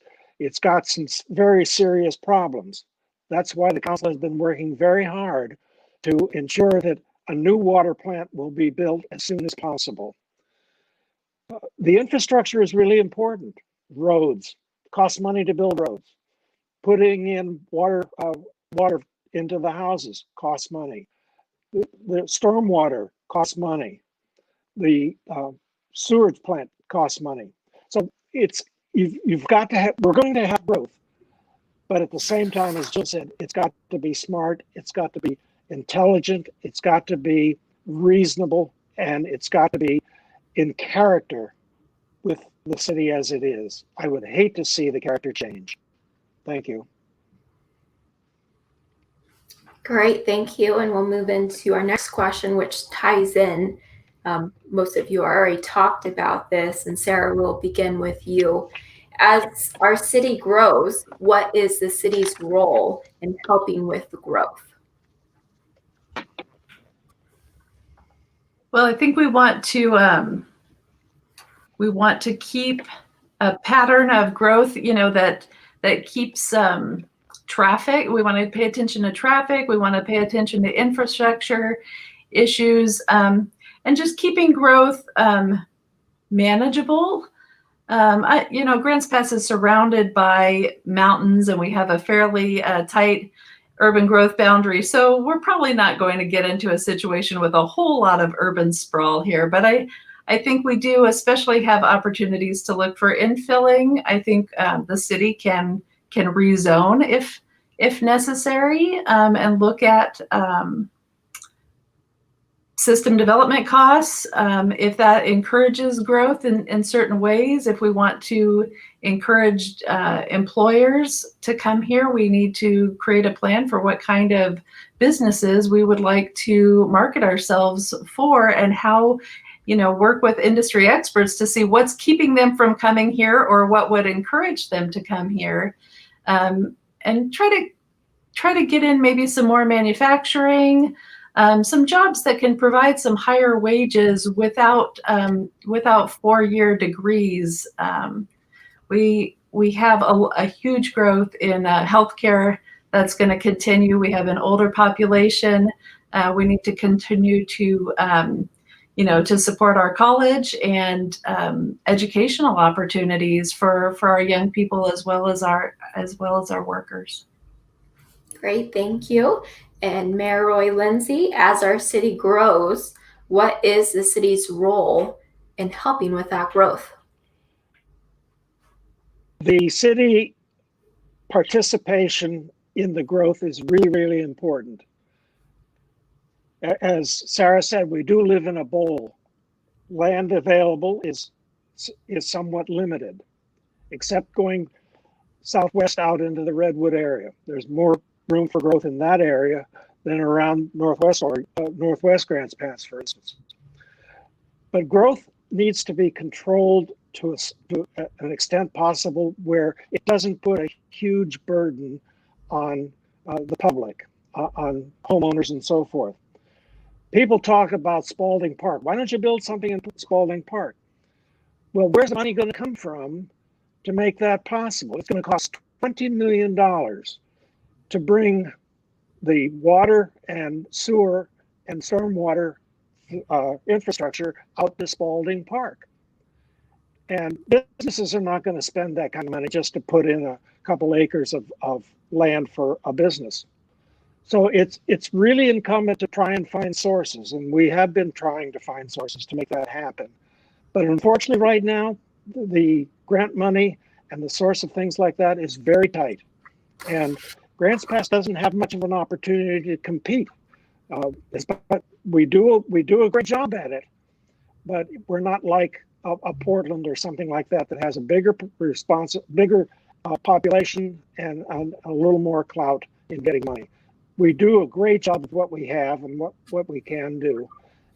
got some very serious problems. That's why the council has been working very hard to ensure that a new water plant will be built as soon as possible. The infrastructure is really important. Roads cost money to build roads. Putting in water into the houses costs money. The stormwater costs money. The sewage plant costs money. So you've got to have. We're going to have growth, but at the same time, as Jill said, it's got to be smart. It's got to be intelligent. It's got to be reasonable, and it's got to be in character with the city as it is. I would hate to see the character change. Thank you. Great, thank you. And we'll move into our next question, which ties in. Most of you already talked about this, and Sarah, will begin with you. As our city grows, what is the city's role in helping with the growth? Well, I think we want to keep a pattern of growth, that keeps traffic. We want to pay attention to traffic. We want to pay attention to infrastructure issues, and just keeping growth manageable. Grants Pass is surrounded by mountains, and we have a fairly tight urban growth boundary. So we're probably not going to get into a situation with a whole lot of urban sprawl here. But I think we do especially have opportunities to look for infilling. I think the city can rezone if necessary, and look at system development costs, if that encourages growth in certain ways. If we want to encourage employers to come here, we need to create a plan for what kind of businesses we would like to market ourselves for, and how, work with industry experts to see what's keeping them from coming here or what would encourage them to come here, and try to get in maybe some more manufacturing, some jobs that can provide some higher wages without 4-year degrees. We have a huge growth in healthcare that's going to continue. We have an older population. We need to continue to to support our college and educational opportunities for our young people as well as our workers. Great, thank you. And Mayor Roy Lindsay, as our city grows, what is the city's role in helping with that growth? The city participation in the growth is really, really important. As Sarah said, we do live in a bowl. Land available is somewhat limited, except going southwest out into the Redwood area. There's more room for growth in that area than around northwest Grants Pass, for instance. But growth needs to be controlled to an extent possible where it doesn't put a huge burden on the public, on homeowners and so forth. People talk about Spalding Park. Why don't you build something in Spalding Park? Well, where's the money going to come from to make that possible? It's going to cost $20 million to bring the water and sewer and stormwater infrastructure out to Spalding Park. And businesses are not going to spend that kind of money just to put in a couple acres of land for a business. So it's really incumbent to try and find sources, and we have been trying to find sources to make that happen. But unfortunately right now, the grant money and the source of things like that is very tight. And Grants Pass doesn't have much of an opportunity to compete. But we do a great job at it, but we're not like a Portland or something like that has a bigger population and a little more clout in getting money. We do a great job with what we have and what we can do,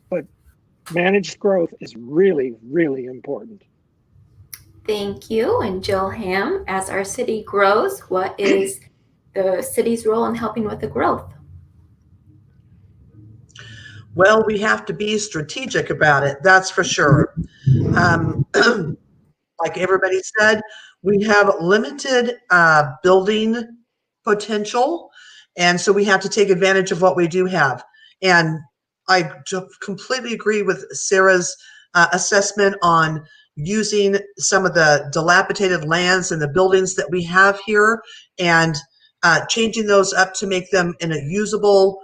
but managed growth is really, really important. Thank you. And Jill Ham, as our city grows, what is the city's role in helping with the growth? Well, we have to be strategic about it, that's for sure. Like everybody said, we have limited building potential, and so we have to take advantage of what we do have. And I completely agree with Sarah's assessment on using some of the dilapidated lands and the buildings that we have here and changing those up to make them in a usable,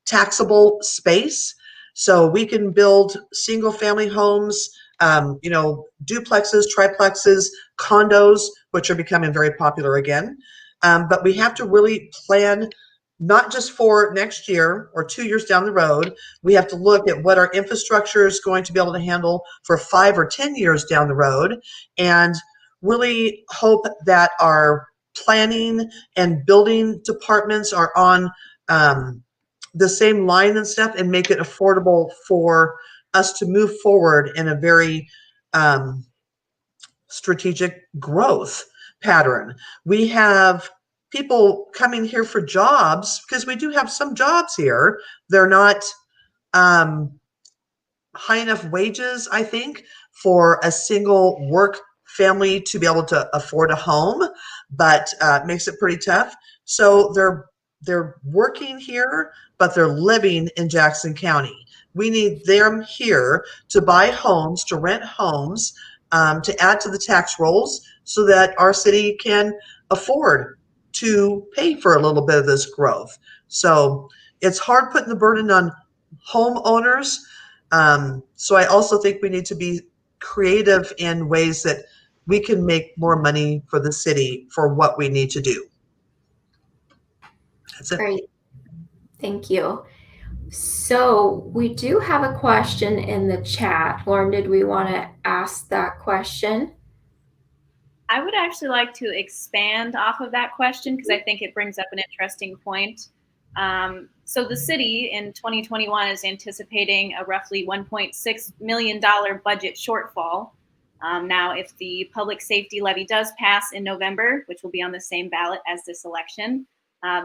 taxable space. So we can build single family homes, duplexes, triplexes, condos, which are becoming very popular again. But we have to really plan not just for next year or 2 years down the road. We have to look at what our infrastructure is going to be able to handle for 5 or 10 years down the road, and really hope that our planning and building departments are on the same line and stuff, and make it affordable for us to move forward in a very strategic growth pattern. We have people coming here for jobs because we do have some jobs here. They're not high enough wages, I think, for a single work family to be able to afford a home, but makes it pretty tough. So they're they're working here, but they're living in Jackson County. We need them here to buy homes, to rent homes, to add to the tax rolls so that our city can afford to pay for a little bit of this growth. So it's hard putting the burden on homeowners. So I also think we need to be creative in ways that we can make more money for the city for what we need to do. That's it. Great. Thank you. So we do have a question in the chat. Lauren, did we want to ask that question? I would actually like to expand off of that question because I think it brings up an interesting point. So the city in 2021 is anticipating a roughly $1.6 million budget shortfall. Now, if the public safety levy does pass in November, which will be on the same ballot as this election,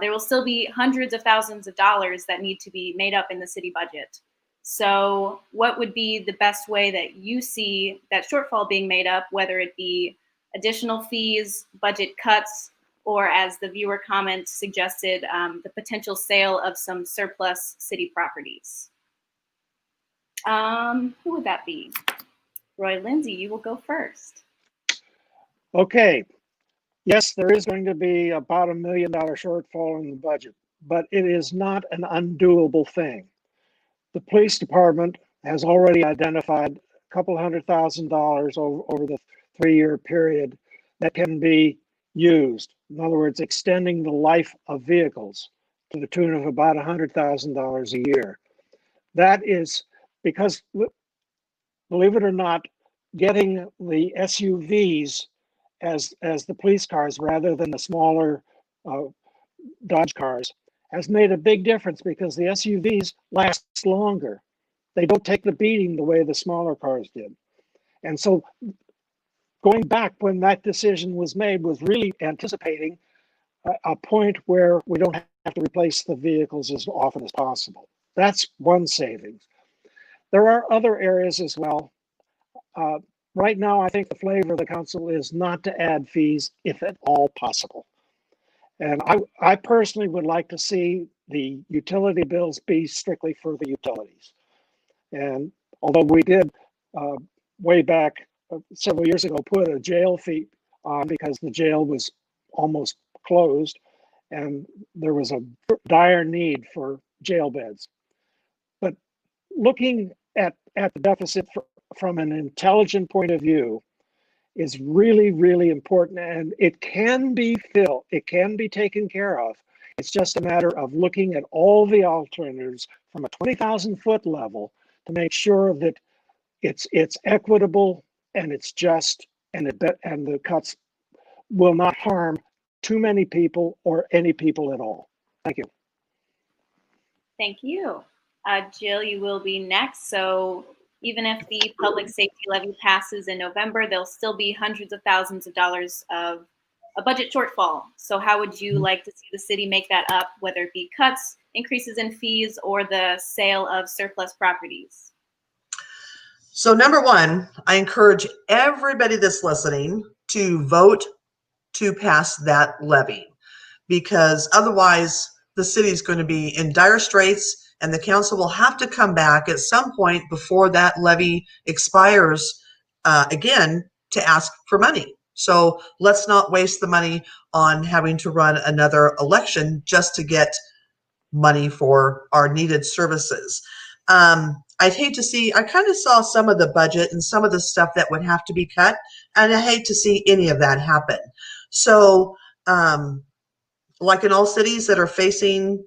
there will still be hundreds of thousands of dollars that need to be made up in the city budget. So what would be the best way that you see that shortfall being made up, whether it be additional fees, budget cuts, or as the viewer comment suggested, the potential sale of some surplus city properties? Who would that be? Roy Lindsay, you will go first. Okay. Yes, there is going to be about $1 million shortfall in the budget, but it is not an undoable thing. The police department has already identified a couple $100,000 over the 3-year period that can be used. In other words, extending the life of vehicles to the tune of about $100,000 a year. That is because, believe it or not, getting the SUVs as the police cars rather than the smaller Dodge cars has made a big difference because the SUVs last longer. They don't take the beating the way the smaller cars did. And so going back when that decision was made was really anticipating a point where we don't have to replace the vehicles as often as possible. That's one savings. There are other areas as well. Right now, I think the flavor of the council is not to add fees if at all possible. And I personally would like to see the utility bills be strictly for the utilities. And although we did way back several years ago put a jail fee on because the jail was almost closed and there was a dire need for jail beds. But looking at the deficit from an intelligent point of view is really, really important, and it can be filled, it can be taken care of. It's just a matter of looking at all the alternatives from a 20,000-foot level to make sure that it's equitable and it's just, and the cuts will not harm too many people or any people at all. Thank you. Thank you. Jill, you will be next. So even if the public safety levy passes in November, there'll still be hundreds of thousands of dollars of a budget shortfall. So how would you like to see the city make that up, whether it be cuts, increases in fees, or the sale of surplus properties? So number one, I encourage everybody that's listening to vote to pass that levy, because otherwise the city is going to be in dire straits and the council will have to come back at some point before that levy expires again to ask for money. So let's not waste the money on having to run another election just to get money for our needed services. I'd hate to see, I kind of saw some of the budget and some of the stuff that would have to be cut, and I hate to see any of that happen. So like in all cities that are facing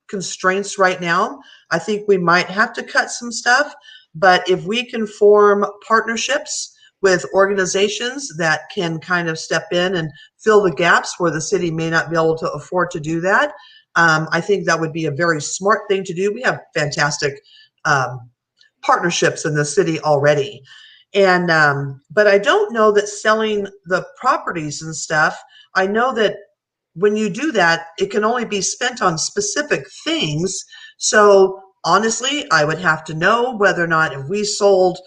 constraints right now, I think we might have to cut some stuff, but if we can form partnerships with organizations that can kind of step in and fill the gaps where the city may not be able to afford to do that, I think that would be a very smart thing to do. We have fantastic partnerships in the city already. And but I don't know that selling the properties and stuff, I know that when you do that, it can only be spent on specific things. So honestly, I would have to know whether or not if we sold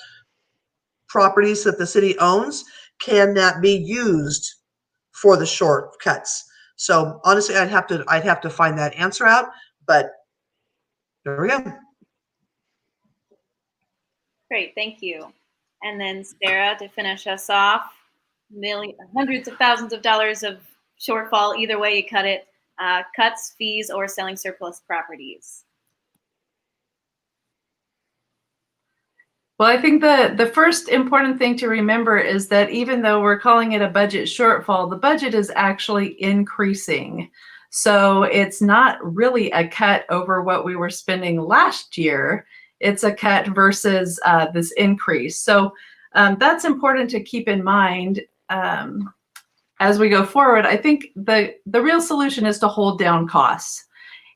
properties that the city owns, can that be used for the shortcuts? So honestly, I'd have to find that answer out, but there we go. Great, thank you. And then Sarah, to finish us off, hundreds of thousands of dollars of shortfall, either way you cut it, cuts, fees, or selling surplus properties. Well, I think the first important thing to remember is that even though we're calling it a budget shortfall, the budget is actually increasing. So it's not really a cut over what we were spending last year. It's a cut versus this increase. So that's important to keep in mind as we go forward. I think the real solution is to hold down costs.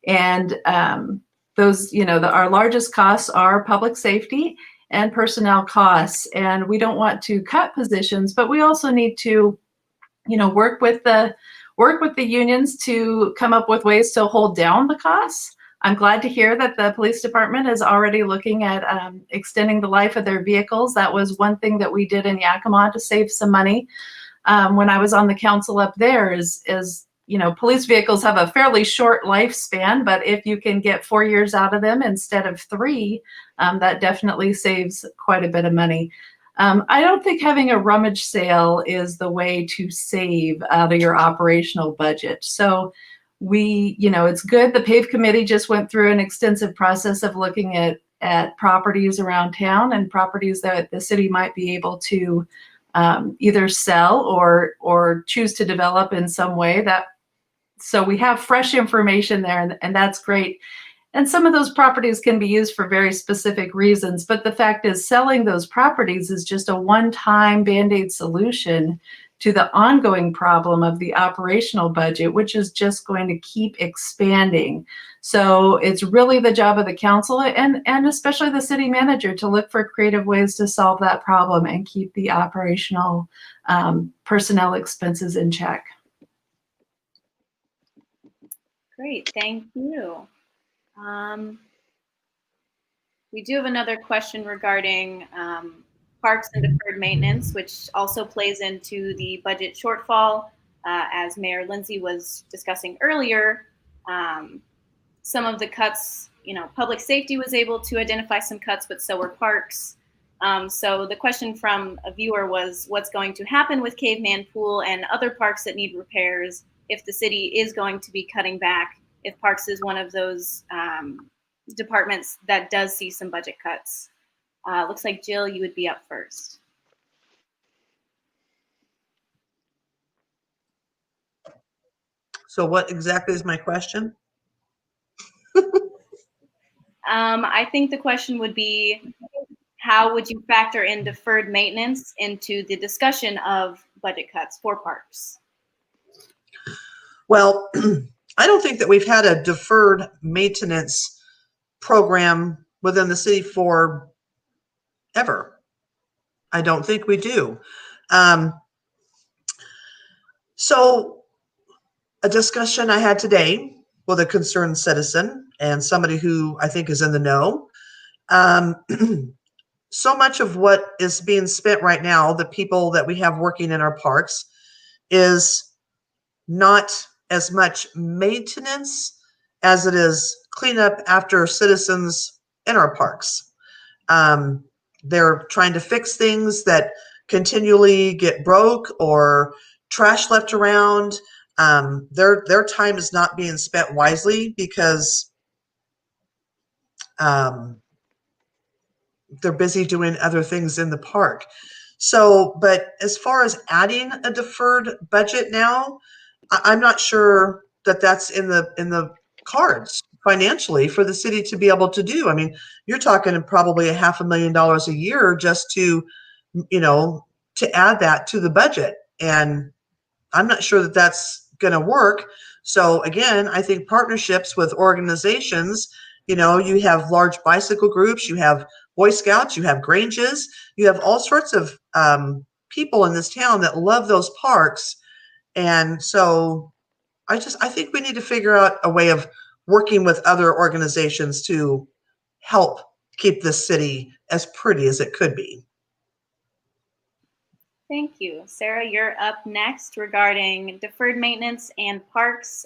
And those, our largest costs are public safety and personnel costs. And we don't want to cut positions, but we also need to, work with the unions to come up with ways to hold down the costs. I'm glad to hear that the police department is already looking at extending the life of their vehicles. That was one thing that we did in Yakima to save some money when I was on the council up there. Is police vehicles have a fairly short lifespan, but if you can get 4 years out of them instead of 3, that definitely saves quite a bit of money. I don't think having a rummage sale is the way to save out of your operational budget. So it's good. The PAVE committee just went through an extensive process of looking at properties around town and properties that the city might be able to either sell or choose to develop in some way. So we have fresh information there, and that's great. And some of those properties can be used for very specific reasons, but the fact is selling those properties is just a one-time Band-Aid solution to the ongoing problem of the operational budget, which is just going to keep expanding. So it's really the job of the council and especially the city manager to look for creative ways to solve that problem and keep the operational personnel expenses in check. Great, thank you. We do have another question regarding parks and deferred maintenance, which also plays into the budget shortfall. As Mayor Lindsay was discussing earlier, some of the cuts, public safety was able to identify some cuts, but so were parks. So the question from a viewer was, what's going to happen with Caveman Pool and other parks that need repairs if the city is going to be cutting back, if parks is one of those departments that does see some budget cuts? Looks like Jill, you would be up first. So what exactly is my question? I think the question would be, how would you factor in deferred maintenance into the discussion of budget cuts for parks? Well, I don't think that we've had a deferred maintenance program within the city for ever. I don't think we do. So a discussion I had today with a concerned citizen and somebody who I think is in the know. So much of what is being spent right now, the people that we have working in our parks, is not as much maintenance as it is cleanup after citizens in our parks. They're trying to fix things that continually get broke or trash left around. Their time is not being spent wisely because they're busy doing other things in the park. So, but as far as adding a deferred budget now, I'm not sure that that's in the cards financially for the city to be able to do. I mean, you're talking probably $500,000 a year just to add that to the budget. And I'm not sure that that's going to work. So again, I think partnerships with organizations, you have large bicycle groups, you have Boy Scouts, you have Granges, you have all sorts of people in this town that love those parks. And so I think we need to figure out a way of working with other organizations to help keep this city as pretty as it could be. Thank you. Sarah, you're up next regarding deferred maintenance and parks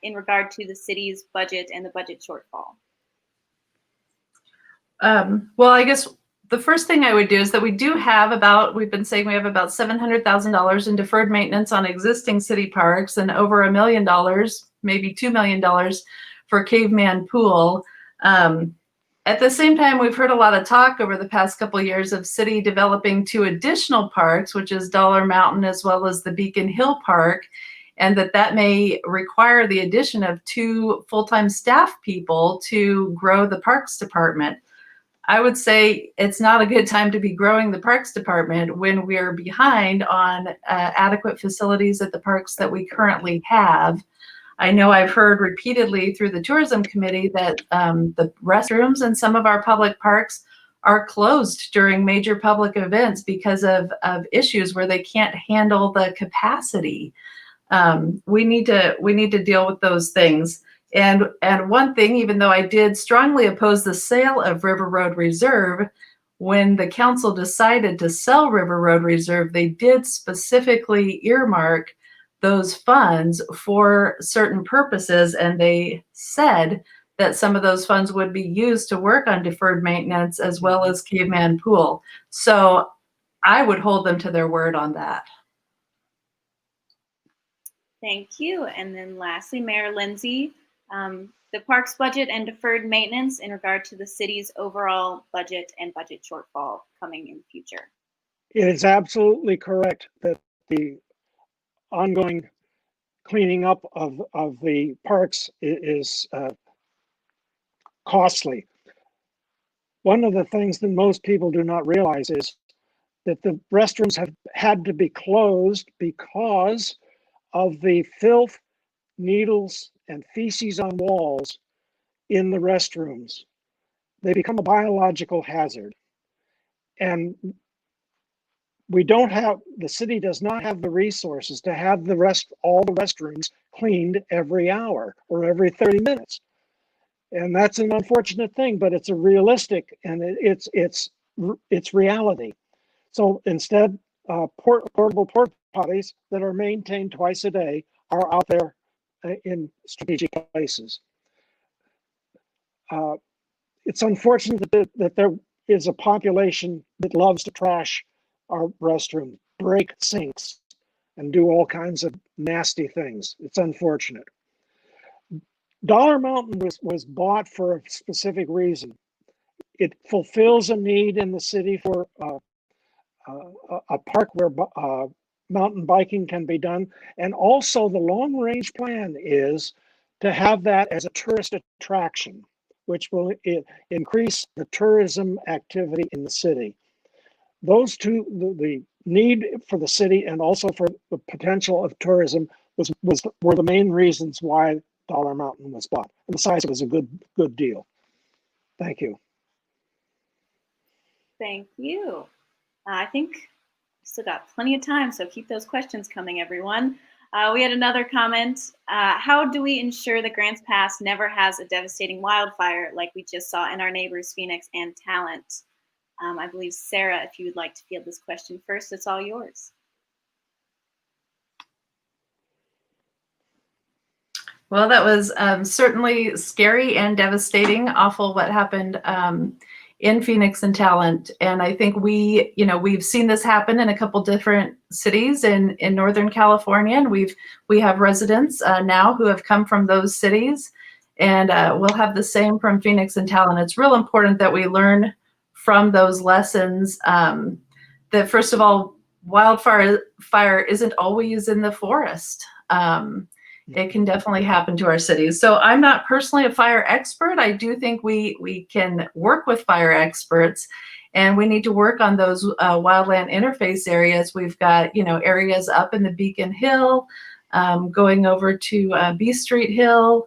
in regard to the city's budget and the budget shortfall. Well, I guess the first thing I would do is that we do have we've been saying we have about $700,000 in deferred maintenance on existing city parks and over $1 million, maybe $2 million for Caveman Pool. At the same time, we've heard a lot of talk over the past couple of years of city developing 2 additional parks, which is Dollar Mountain as well as the Beacon Hill Park, and that may require the addition of 2 full-time staff people to grow the Parks Department. I would say it's not a good time to be growing the Parks Department when we're behind on adequate facilities at the parks that we currently have. I know I've heard repeatedly through the tourism committee that the restrooms in some of our public parks are closed during major public events because of issues where they can't handle the capacity. We need to deal with those things. And one thing, even though I did strongly oppose the sale of River Road Reserve, when the council decided to sell River Road Reserve, they did specifically earmark those funds for certain purposes, and they said that some of those funds would be used to work on deferred maintenance as well as Caveman Pool. So I would hold them to their word on that. Thank you. And then lastly, Mayor Lindsay, the parks budget and deferred maintenance in regard to the city's overall budget and budget shortfall coming in the future. It is absolutely correct that the ongoing cleaning up of the parks is costly. One of the things that most people do not realize is that the restrooms have had to be closed because of the filth, needles, and feces on walls in the restrooms. They become a biological hazard. And the city does not have the resources to have all the restrooms cleaned every hour or every 30 minutes. And that's an unfortunate thing, but it's a realistic and it's reality. So instead, portable porta potties that are maintained twice a day are out there in strategic places. It's unfortunate that there is a population that loves to trash our restroom, break sinks, and do all kinds of nasty things. It's unfortunate. Dollar Mountain was bought for a specific reason. It fulfills a need in the city for a park where mountain biking can be done. And also the long range plan is to have that as a tourist attraction, which will increase the tourism activity in the city. Those two, the need for the city and also for the potential of tourism were the main reasons why Dollar Mountain was bought. And besides, it was a good deal. Thank you. Thank you. I think we still got plenty of time, so keep those questions coming, everyone. We had another comment. How do we ensure that Grants Pass never has a devastating wildfire like we just saw in our neighbors, Phoenix and Talent? I believe, Sarah, if you would like to field this question first, it's all yours. Well, that was certainly scary and devastating, awful what happened in Phoenix and Talent. And I think we've seen this happen in a couple different cities in Northern California. And we have residents now who have come from those cities, and we'll have the same from Phoenix and Talent. It's real important that we learn from those lessons that, first of all, wildfire isn't always in the forest. It can definitely happen to our cities. So I'm not personally a fire expert. I do think we can work with fire experts, and we need to work on those wildland interface areas. We've got, areas up in the Beacon Hill, going over to B Street Hill,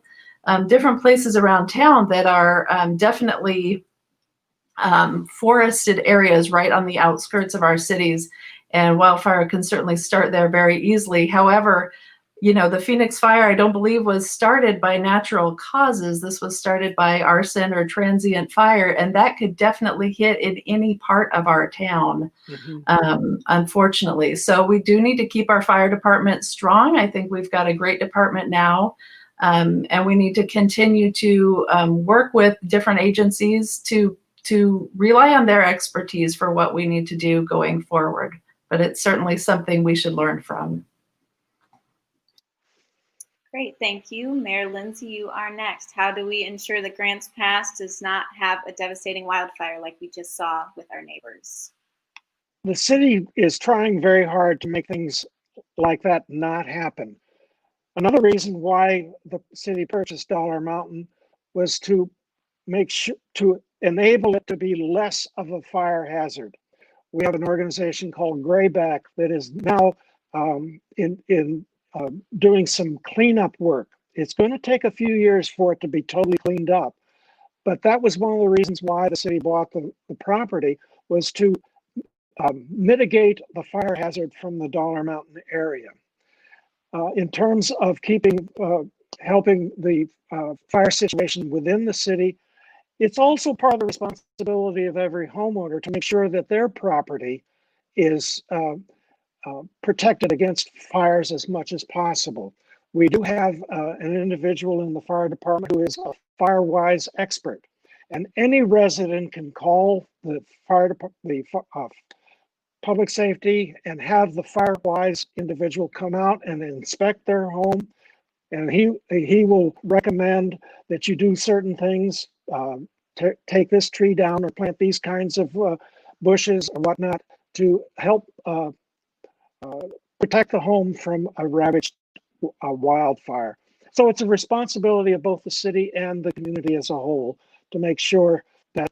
different places around town that are definitely forested areas right on the outskirts of our cities. And wildfire can certainly start there very easily. However, the Phoenix fire, I don't believe, was started by natural causes. This was started by arson or transient fire, and that could definitely hit in any part of our town, unfortunately. So we do need to keep our fire department strong. I think we've got a great department now, and we need to continue to work with different agencies to rely on their expertise for what we need to do going forward. But it's certainly something we should learn from. Great, thank you. Mayor Lindsay, you are next. How do we ensure that Grants Pass does not have a devastating wildfire like we just saw with our neighbors? The city is trying very hard to make things like that not happen. Another reason why the city purchased Dollar Mountain was to make sure to enable it to be less of a fire hazard. We have an organization called Grayback that is now doing some cleanup work. It's going to take a few years for it to be totally cleaned up, but that was one of the reasons why the city bought the property, was to mitigate the fire hazard from the Dollar Mountain area. In terms of helping the fire situation within the city, it's also part of the responsibility of every homeowner to make sure that their property is protected against fires as much as possible. We do have an individual in the fire department who is a FireWise expert, and any resident can call the fire department, public safety, and have the FireWise individual come out and inspect their home, and he will recommend that you do certain things, take this tree down or plant these kinds of bushes or whatnot to help protect the home from a ravaged wildfire. So it's a responsibility of both the city and the community as a whole to make sure that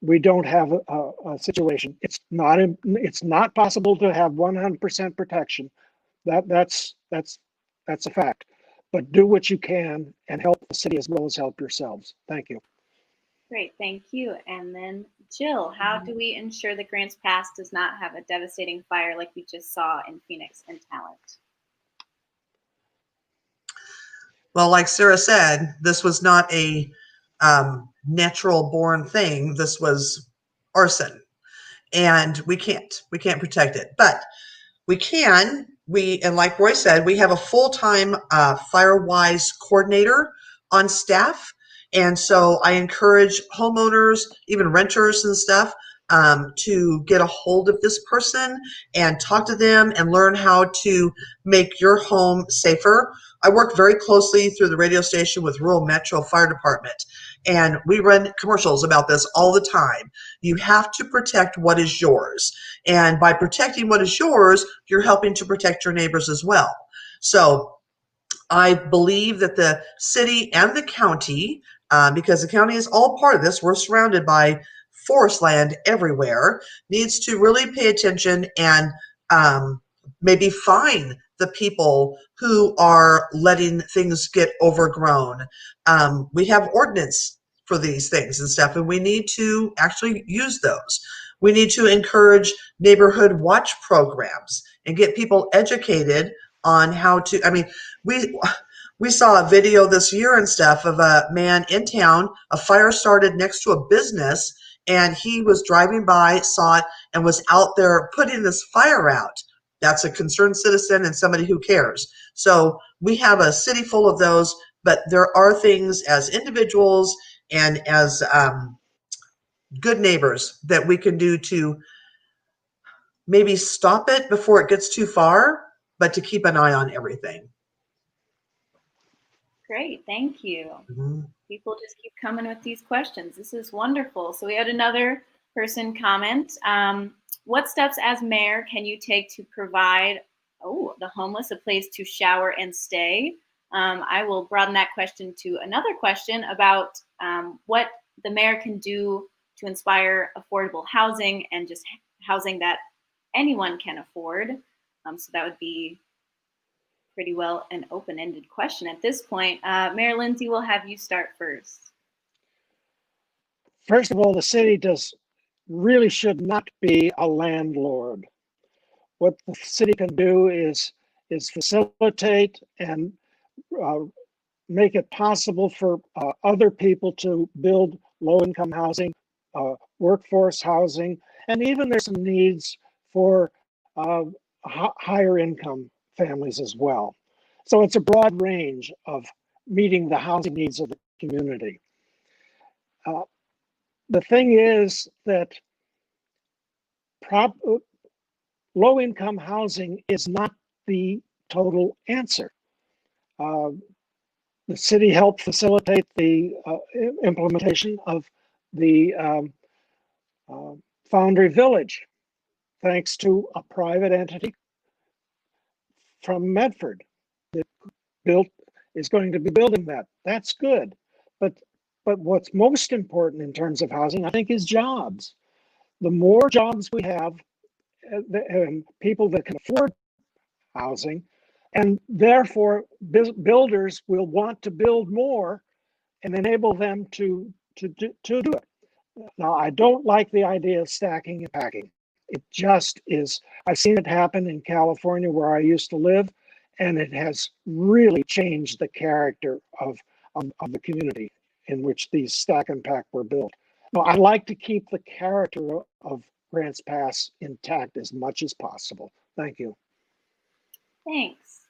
we don't have a situation. It's not possible to have 100% protection. That's a fact. But do what you can and help the city as well as help yourselves. Thank you. Great, thank you. And then Jill, how do we ensure that Grants Pass does not have a devastating fire like we just saw in Phoenix and Talent? Well, like Sarah said, this was not a natural born thing. This was arson, and we can't protect it, but we can. And like Roy said, we have a full-time FireWise coordinator on staff. And so I encourage homeowners, even renters and stuff, to get a hold of this person and talk to them and learn how to make your home safer. I work very closely through the radio station with Rural Metro Fire Department, and we run commercials about this all the time. You have to protect what is yours. And by protecting what is yours, you're helping to protect your neighbors as well. So I believe that the city and the county, because the county is all part of this, we're surrounded by forest land everywhere, needs to really pay attention and maybe fine the people who are letting things get overgrown. We have ordinance for these things and stuff, and we need to actually use those. We need to encourage neighborhood watch programs and get people educated on how to, I mean, we saw a video this year and stuff of a man in town. A fire started next to a business, and he was driving by, saw it, and was out there putting this fire out. That's a concerned citizen and somebody who cares. So we have a city full of those, but there are things as individuals and as good neighbors that we can do to maybe stop it before it gets too far, but to keep an eye on everything. Great, thank you. People just keep coming with these questions. This is wonderful. So we had another person comment. What steps as mayor can you take to provide the homeless a place to shower and stay? I will broaden that question to another question about what the mayor can do to inspire affordable housing and just housing that anyone can afford. So that would be pretty well an open-ended question at this point. Mayor Lindsay, we'll have you start first. First of all, the city really should not be a landlord. What the city can do is is facilitate and make it possible for other people to build low-income housing, workforce housing, and even there's some needs for higher income families as well. So it's a broad range of meeting the housing needs of the community. The thing is that low-income housing is not the total answer. The city helped facilitate the implementation of the Foundry Village, thanks to a private entity from Medford that is going to be building that. That's good. But what's most important in terms of housing, I think, is jobs. The more jobs we have, and people that can afford housing, and therefore builders will want to build more and enable them to do it. Now, I don't like the idea of stacking and packing. It just is. I've seen it happen in California where I used to live, and it has really changed the character of the community in which these stack and pack were built. Now, I like to keep the character of Grants Pass intact as much as possible. Thank you. Thanks.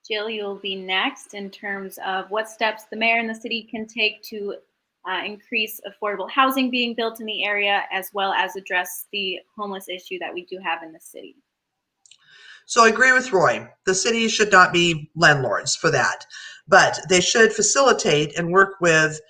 Jill, you'll be next in terms of what steps the mayor and the city can take to increase affordable housing being built in the area, as well as address the homeless issue that we do have in the city. So I agree with Roy. The city should not be landlords for that, but they should facilitate and work with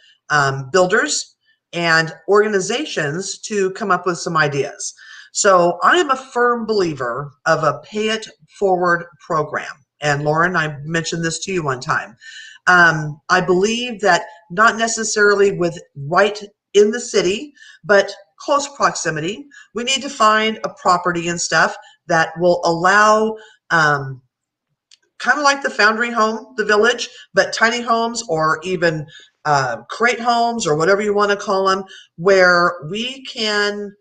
builders and organizations to come up with some ideas. So I am a firm believer of a pay it forward program. And Lauren, I mentioned this to you one time. I believe that not necessarily with right in the city, but close proximity, we need to find a property and stuff that will allow kind of like the Foundry home, the village, but tiny homes or even crate homes or whatever you want to call them, where we can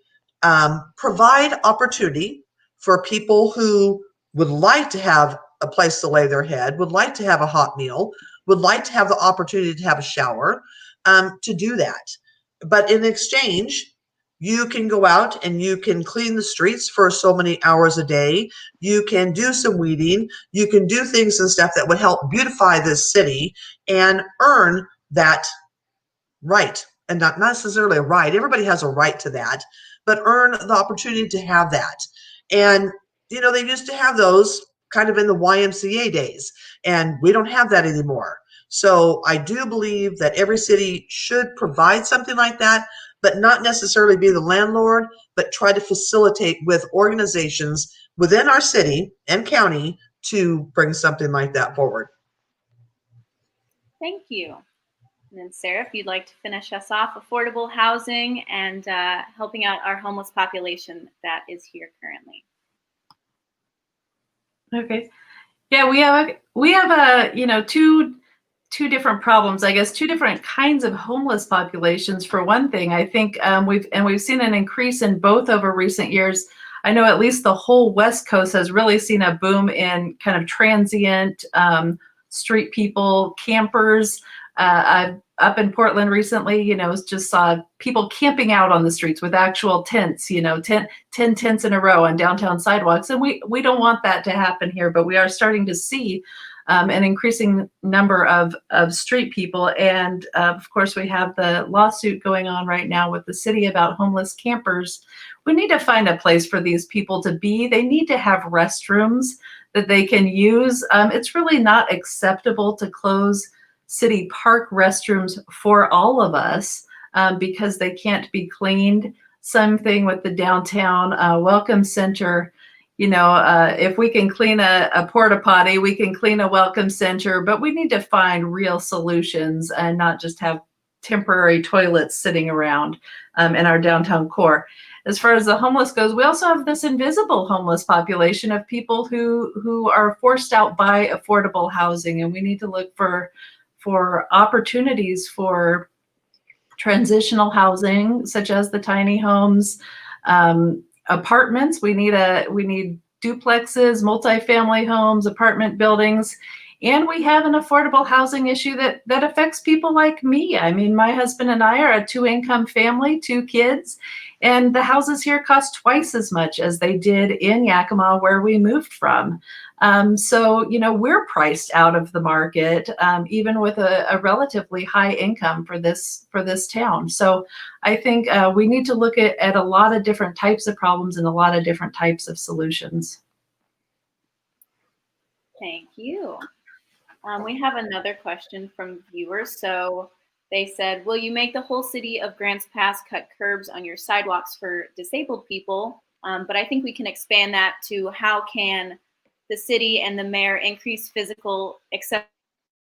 provide opportunity for people who would like to have a place to lay their head, would like to have a hot meal, would like to have the opportunity to have a shower, to do that. But in exchange, you can go out and you can clean the streets for so many hours a day. You can do some weeding. You can do things and stuff that would help beautify this city and earn that right. And not necessarily a right. Everybody has a right to that, but earn the opportunity to have that. And, you know, they used to have those kind of in the YMCA days, and we don't have that anymore. So I do believe that every city should provide something like that, but not necessarily be the landlord, but try to facilitate with organizations within our city and county to bring something like that forward. Thank you. And then Sarah, if you'd like to finish us off, affordable housing and helping out our homeless population that is here currently. Okay. Yeah, we have you know, two different problems, I guess, two different kinds of homeless populations. For one thing, I think we've seen an increase in both over recent years. I know at least the whole West Coast has really seen a boom in kind of transient street people, campers. I've up in Portland recently, you know, just saw people camping out on the streets with actual tents, you know, 10 tents in a row on downtown sidewalks. And we don't want that to happen here, but we are starting to see an increasing number of street people. And of course, we have the lawsuit going on right now with the city about homeless campers. We need to find a place for these people to be. They need to have restrooms that they can use. It's really not acceptable to close city park restrooms for all of us because they can't be cleaned. Same thing with the downtown welcome center. You know, if we can clean a porta potty, we can clean a welcome center, but we need to find real solutions and not just have temporary toilets sitting around in our downtown core. As far as the homeless goes, we also have this invisible homeless population of people who are forced out by affordable housing, and we need to look for opportunities for transitional housing, such as the tiny homes, apartments. We need duplexes, multifamily homes, apartment buildings. And we have an affordable housing issue that affects people like me. I mean, my husband and I are a 2-income family, 2 kids, and the houses here cost twice as much as they did in Yakima, where we moved from. So, we're priced out of the market, even with a relatively high income for this town. So I think we need to look at a lot of different types of problems and a lot of different types of solutions. Thank you. We have another question from viewers. So they said, will you make the whole city of Grants Pass cut curbs on your sidewalks for disabled people? But I think we can expand that to how can the city and the mayor increase physical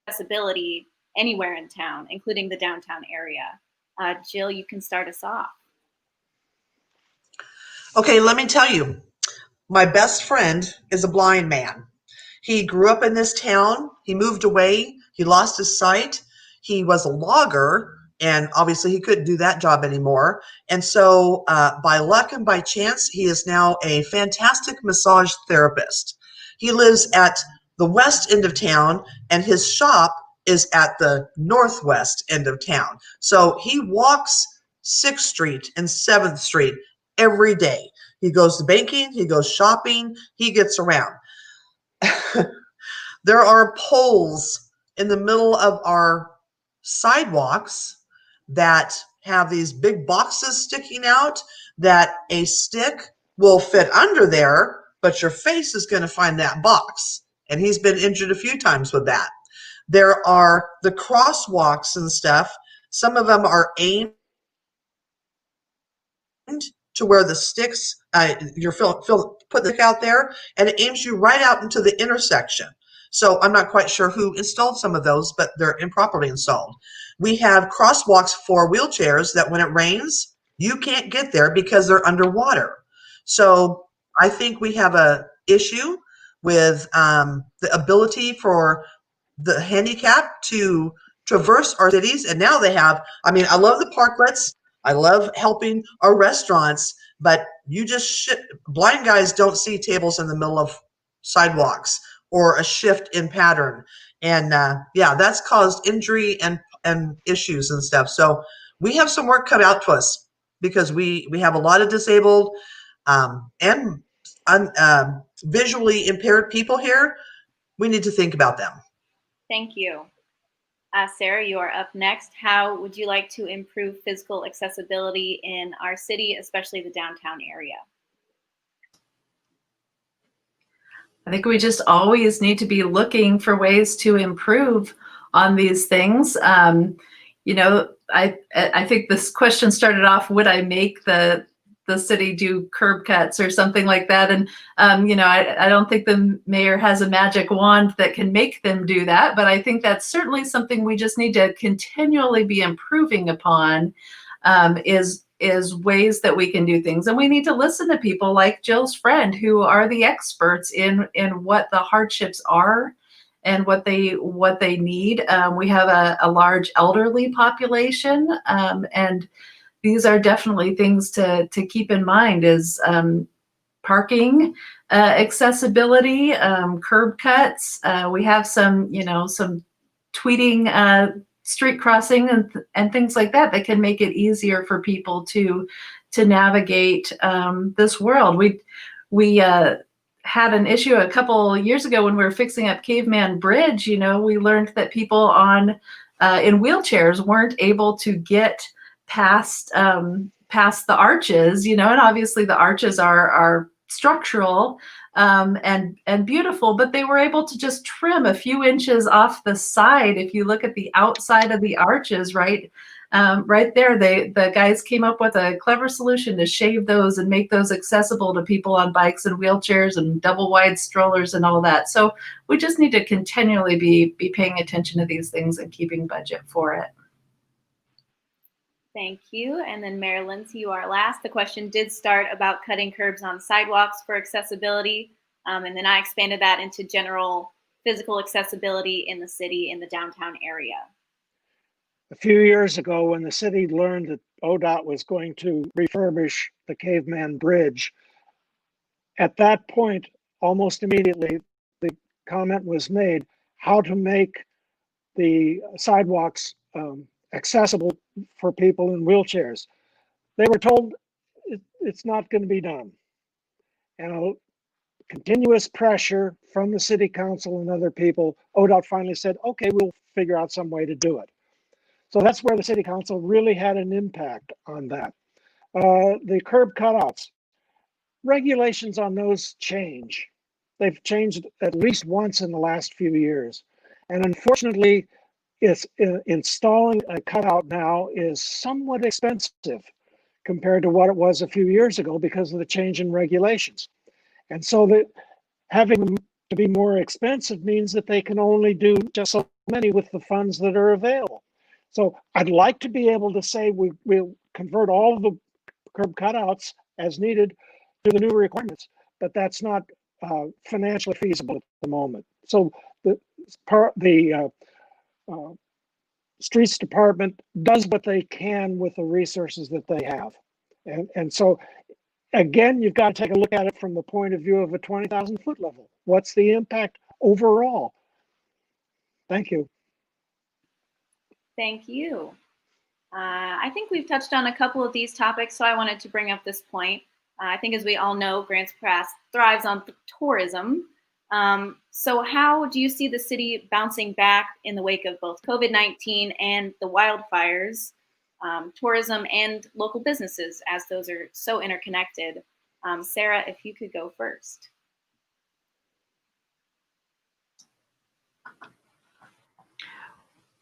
accessibility anywhere in town, including the downtown area. Jill, you can start us off. Okay, let me tell you, my best friend is a blind man. He grew up in this town. He moved away. He lost his sight. He was a logger, and obviously he couldn't do that job anymore. And so by luck and by chance, he is now a fantastic massage therapist. He lives at the west end of town, and his shop is at the northwest end of town. So he walks 6th Street and 7th Street every day. He goes to banking, he goes shopping, he gets around. There are poles in the middle of our sidewalks that have these big boxes sticking out that a stick will fit under there, but your face is going to find that box. And he's been injured a few times with that. There are the crosswalks and stuff. Some of them are aimed to where the sticks, you're put the stick out there, and it aims you right out into the intersection. So I'm not quite sure who installed some of those, but they're improperly installed. We have crosswalks for wheelchairs that when it rains, you can't get there because they're underwater. So I think we have a issue with the ability for the handicap to traverse our cities. And now they have, I mean, I love the parklets. I love helping our restaurants, but blind guys don't see tables in the middle of sidewalks or a shift in pattern. And yeah, that's caused injury and issues and stuff. So we have some work cut out to us because we have a lot of disabled and visually impaired people here. We need to think about them. Thank you. Sarah, you are up next. How would you like to improve physical accessibility in our city, especially the downtown area? I think we just always need to be looking for ways to improve on these things. I think this question started off, would I make the city do curb cuts or something like that? And, I don't think the mayor has a magic wand that can make them do that, but I think that's certainly something we just need to continually be improving upon, is ways that we can do things. And we need to listen to people like Jill's friend, who are the experts in what the hardships are and what they need. We have a large elderly population, and these are definitely things to keep in mind, is parking, accessibility, curb cuts. We have some tweeting, street crossing and things like that can make it easier for people to navigate this world. We had an issue a couple years ago when we were fixing up Caveman Bridge. We learned that people in wheelchairs weren't able to get past the arches, and obviously the arches are structural and beautiful, but they were able to just trim a few inches off the side. If you look at the outside of the arches, right there, the guys came up with a clever solution to shave those and make those accessible to people on bikes and wheelchairs and double wide strollers and all that. So we just need to continually be paying attention to these things and keeping budget for it. Thank you. And then Mayor Lindsay, you are last. The question did start about cutting curbs on sidewalks for accessibility. And then I expanded that into general physical accessibility in the city, in the downtown area. A few years ago, when the city learned that ODOT was going to refurbish the Caveman Bridge, at that point, almost immediately, the comment was made how to make the sidewalks accessible for people in wheelchairs. They were told it's not going to be done. And continuous pressure from the city council and other people, ODOT finally said, okay, we'll figure out some way to do it. So that's where the city council really had an impact on that. The curb cutouts, regulations on those change. They've changed at least once in the last few years. And unfortunately, installing a cutout now is somewhat expensive compared to what it was a few years ago because of the change in regulations. And so that having them to be more expensive means that they can only do just so many with the funds that are available. So I'd like to be able to say we'll convert all of the curb cutouts as needed to the new requirements, but that's not financially feasible at the moment. So the streets department does what they can with the resources that they have. And so again, you've got to take a look at it from the point of view of a 20,000 foot level. What's the impact overall? Thank you. Thank you. I think we've touched on a couple of these topics, so I wanted to bring up this point. I think as we all know, Grants Pass thrives on tourism. So how do you see the city bouncing back in the wake of both COVID-19 and the wildfires, tourism and local businesses, as those are so interconnected? Sarah, if you could go first.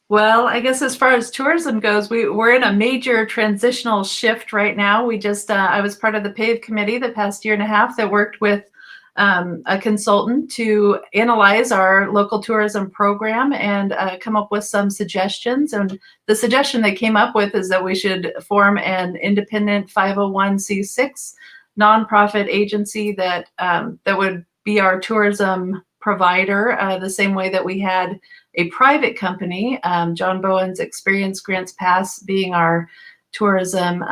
Well, I guess as far as tourism goes, we're in a major transitional shift right now. We just, I was part of the PAVE committee the past year and a half that worked with a consultant to analyze our local tourism program and come up with some suggestions. And the suggestion they came up with is that we should form an independent 501c6 nonprofit agency that that would be our tourism provider, the same way that we had a private company, John Bowen's Experience Grants Pass being our tourism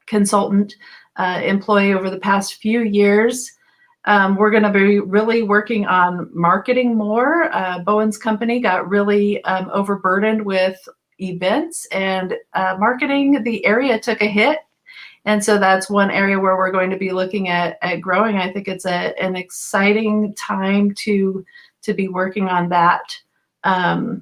consultant employee over the past few years. We're going to be really working on marketing more. Bowen's company got really overburdened with events and marketing. The area took a hit. And so that's one area where we're going to be looking at growing. I think it's an exciting time to be working on that.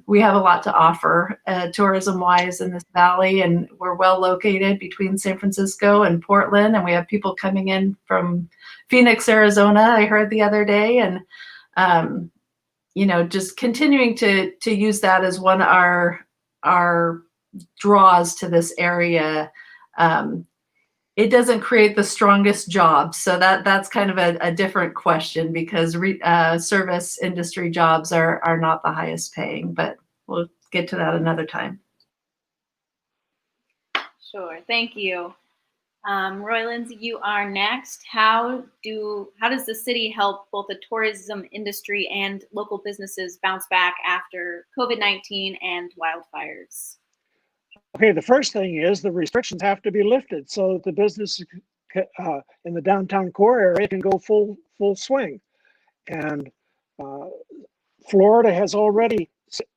We have a lot to offer tourism-wise in this valley, and we're well located between San Francisco and Portland, and we have people coming in from Phoenix, Arizona, I heard the other day, and you know, just continuing to use that as one of our draws to this area. It doesn't create the strongest jobs. So that's kind of a different question, because service industry jobs are not the highest paying, but we'll get to that another time. Sure, thank you. Roy Lindsay, you are next. How does the city help both the tourism industry and local businesses bounce back after COVID-19 and wildfires? Okay, the first thing is the restrictions have to be lifted so that the business in the downtown core area can go full swing. And Florida has already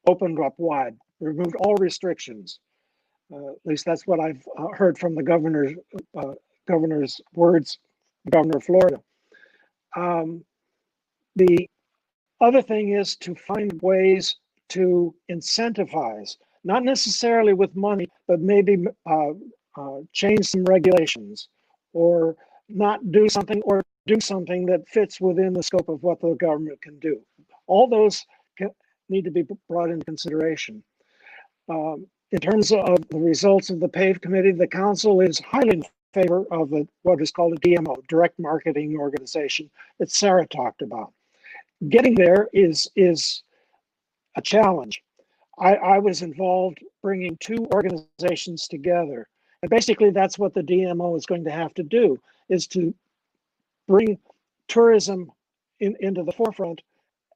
opened up wide, removed all restrictions. At least that's what I've heard from the governor's words, Governor of Florida. The other thing is to find ways to incentivize, not necessarily with money, but maybe change some regulations, or not do something, or do something that fits within the scope of what the government can do. All those need to be brought into consideration. In terms of the results of the PAVE committee, the council is highly in favor of what is called a DMO, direct marketing organization, that Sarah talked about. Getting there is a challenge. I was involved bringing two organizations together. And basically that's what the DMO is going to have to do, is to bring tourism into the forefront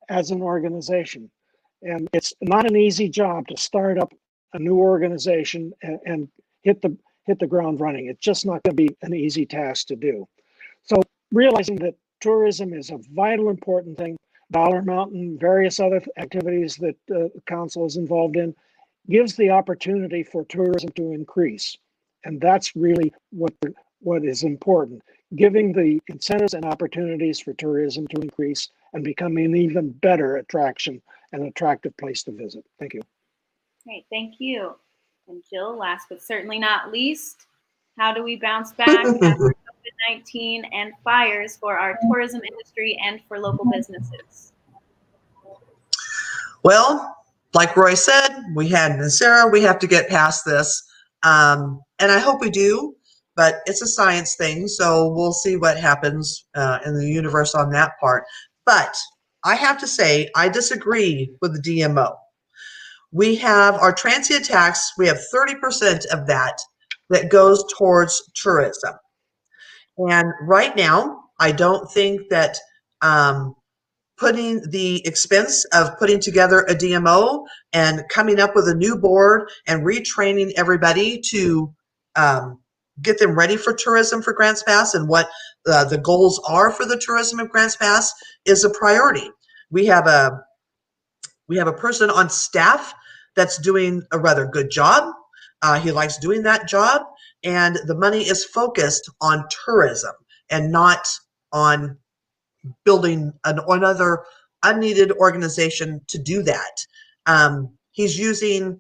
as an organization. And it's not an easy job to start up a new organization and hit the ground running. It's just not going to be an easy task to do. So realizing that tourism is a vital, important thing. Dollar Mountain, various other activities that the council is involved in, gives the opportunity for tourism to increase. And that's really what is important, giving the incentives and opportunities for tourism to increase and become an even better attraction, an attractive place to visit. Thank you. Great, thank you. And Jill, last but certainly not least, how do we bounce back after COVID-19 and fires for our tourism industry and for local businesses? Well, like Roy said, and Sarah, we have to get past this. And I hope we do, but it's a science thing, so we'll see what happens in the universe on that part. But I have to say, I disagree with the DMO. We have our transient tax, we have 30% of that goes towards tourism. And right now, I don't think that putting the expense of putting together a DMO and coming up with a new board and retraining everybody to get them ready for tourism for Grants Pass and what the goals are for the tourism of Grants Pass is a priority. We have a person on staff that's doing a rather good job. He likes doing that job, and the money is focused on tourism and not on building another unneeded organization to do that. He's using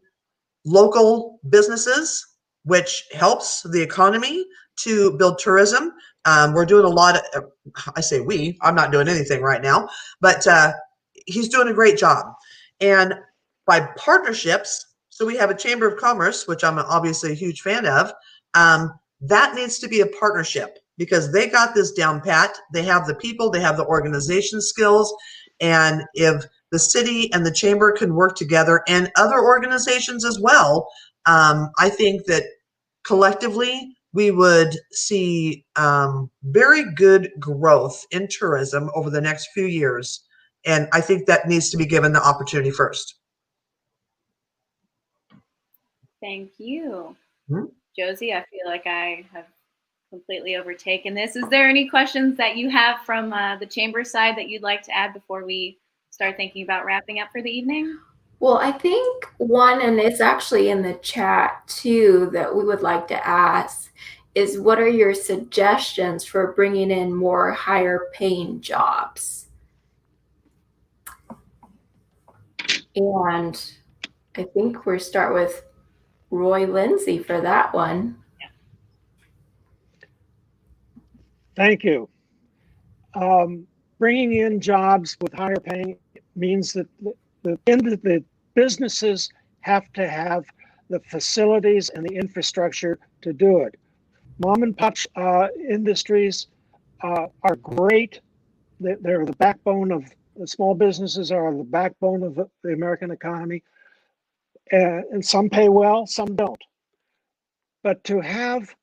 local businesses, which helps the economy to build tourism. We're doing a lot of, I say we, I'm not doing anything right now, but he's doing a great job. And by partnerships, so we have a Chamber of Commerce, which I'm obviously a huge fan of, that needs to be a partnership because they got this down pat. They have the people, they have the organization skills. And if the city and the chamber can work together and other organizations as well, I think that collectively we would see very good growth in tourism over the next few years. And I think that needs to be given the opportunity first. Thank you. Hmm? Josie, I feel like I have completely overtaken this. Is there any questions that you have from the chamber side that you'd like to add before we start thinking about wrapping up for the evening? Well, I think one, and it's actually in the chat too, that we would like to ask is what are your suggestions for bringing in more higher paying jobs? And I think we'll start with Roy Lindsay for that one. Thank you. Bringing in jobs with higher paying means that the businesses have to have the facilities and the infrastructure to do it. Mom and pop industries are great. They're the backbone of the small businesses are the backbone of the American economy. And some pay well, some don't. But to have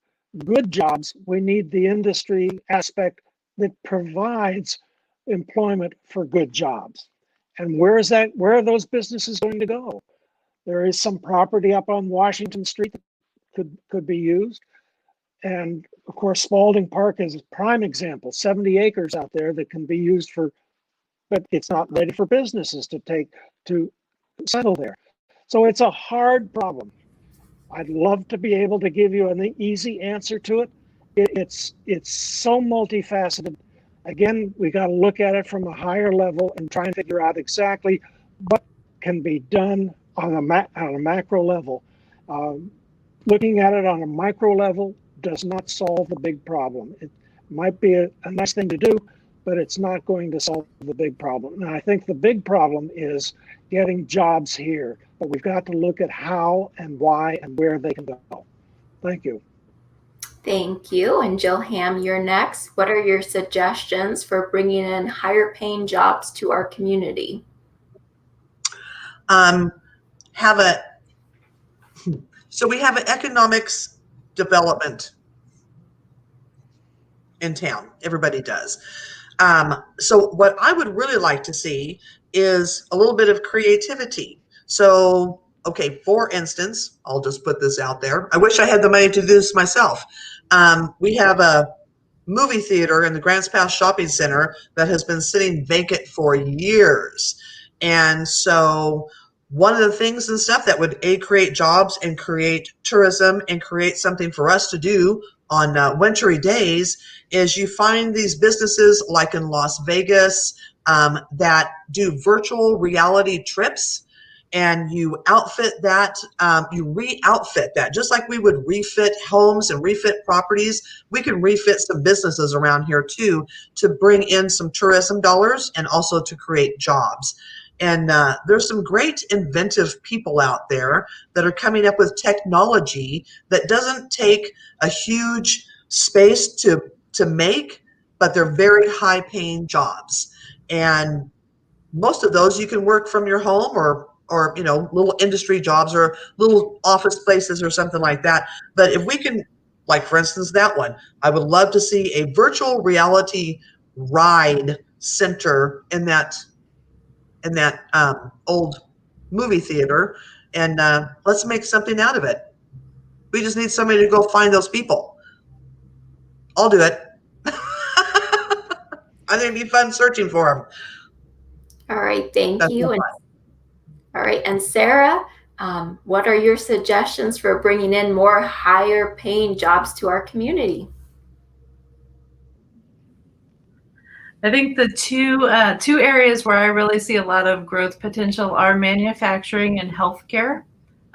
good jobs, we need the industry aspect that provides employment for good jobs. And where are those businesses going to go? There is some property up on Washington Street that could be used. And of course, Spalding Park is a prime example, 70 acres out there that can be used but it's not ready for businesses to settle there. So it's a hard problem. I'd love to be able to give you an easy answer to it. It's so multifaceted. Again, we got to look at it from a higher level and try and figure out exactly what can be done on a macro level. Looking at it on a micro level does not solve the big problem. It might be a nice thing to do, but it's not going to solve the big problem. And I think the big problem is getting jobs here, but we've got to look at how and why and where they can go. Thank you. Thank you. And Jill Ham, you're next. What are your suggestions for bringing in higher paying jobs to our community? So we have an economics development in town. Everybody does. So what I would really like to see is a little bit of creativity. So, okay, for instance, I'll just put this out there. I wish I had the money to do this myself. We have a movie theater in the Grants Pass Shopping Center that has been sitting vacant for years. And so one of the things and stuff that would create jobs and create tourism and create something for us to do on wintry days is you find these businesses like in Las Vegas that do virtual reality trips, and you outfit that, you re-outfit that. Just like we would refit homes and refit properties, we can refit some businesses around here too to bring in some tourism dollars and also to create jobs. And there's some great inventive people out there that are coming up with technology that doesn't take a huge space to make, but they're very high paying jobs. And most of those you can work from your home or little industry jobs or little office places or something like that. But if we can, like for instance that one, I would love to see a virtual reality ride center in that old movie theater, and let's make something out of it. We just need somebody to go find those people. I'll do it. I think it'd be fun searching for them. All right, thank That's you. fun. All right, and Sarah, what are your suggestions for bringing in more higher paying jobs to our community? I think the two areas where I really see a lot of growth potential are manufacturing and healthcare.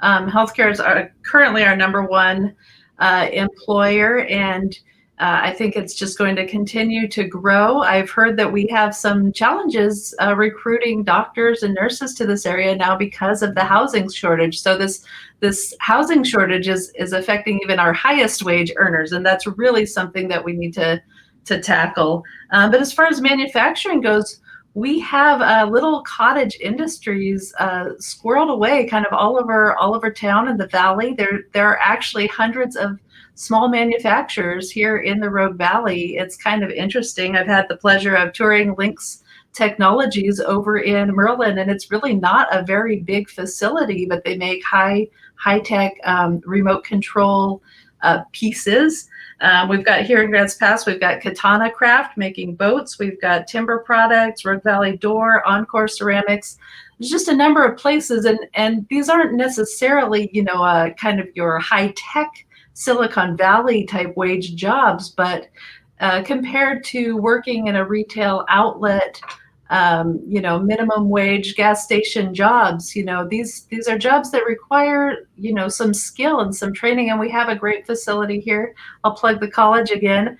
Healthcare is currently our number one employer, and I think it's just going to continue to grow. I've heard that we have some challenges recruiting doctors and nurses to this area now because of the housing shortage. So this housing shortage is affecting even our highest wage earners, and that's really something that we need to tackle. But as far as manufacturing goes, we have little cottage industries squirreled away kind of all over town in the valley. There are actually hundreds of small manufacturers here in the Rogue Valley. It's kind of interesting. I've had the pleasure of touring Lynx Technologies over in Merlin, and it's really not a very big facility, but they make high-tech remote control pieces. We've got here in Grants Pass, we've got Katana Craft making boats. We've got Timber Products, Rogue Valley Door, Encore Ceramics. There's just a number of places, and these aren't necessarily, kind of your high-tech Silicon Valley type wage jobs, but compared to working in a retail outlet, minimum wage gas station jobs, these are jobs that require, some skill and some training. And we have a great facility here. I'll plug the college again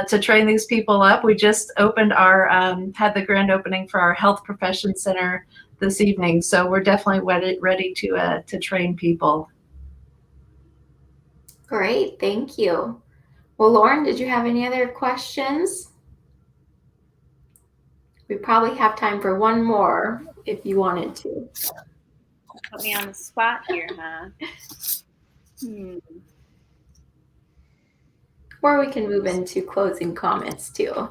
to train these people up. We just opened had the grand opening for our Health Profession Center this evening. So we're definitely ready to train people. Great, thank you. Well, Lauren, did you have any other questions? We probably have time for one more if you wanted to. Put me on the spot here, huh? Or we can move into closing comments too.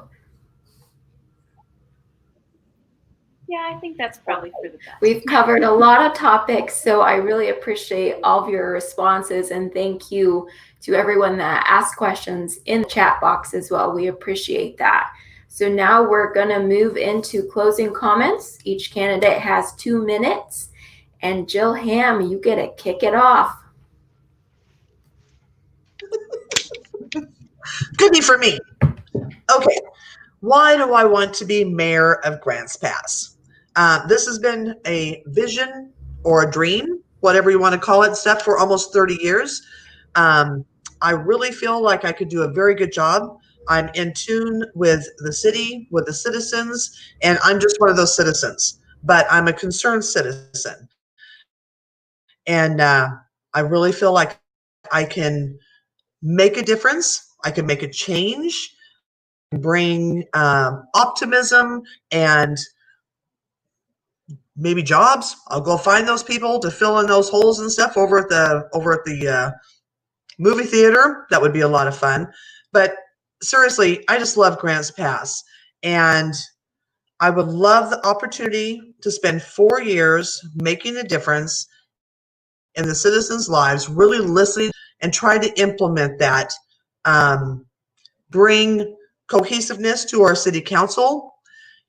Yeah, I think that's probably for the best. We've covered a lot of topics, so I really appreciate all of your responses, and thank you to everyone that asked questions in the chat box as well. We appreciate that. So now we're going to move into closing comments. Each candidate has 2 minutes, and Jill Ham, you get to kick it off. Goodie for me. Okay, why do I want to be mayor of Grants Pass? This has been a vision or a dream, whatever you want to call it, stuff for almost 30 years. I really feel like I could do a very good job. I'm in tune with the city, with the citizens, and I'm just one of those citizens, but I'm a concerned citizen. And I really feel like I can make a difference. I can make a change, bring optimism and maybe jobs. I'll go find those people to fill in those holes and stuff over at the movie theater. That would be a lot of fun. But seriously, I just love Grants Pass, and I would love the opportunity to spend 4 years making a difference in the citizens' lives, really listening and try to implement that, bring cohesiveness to our city council.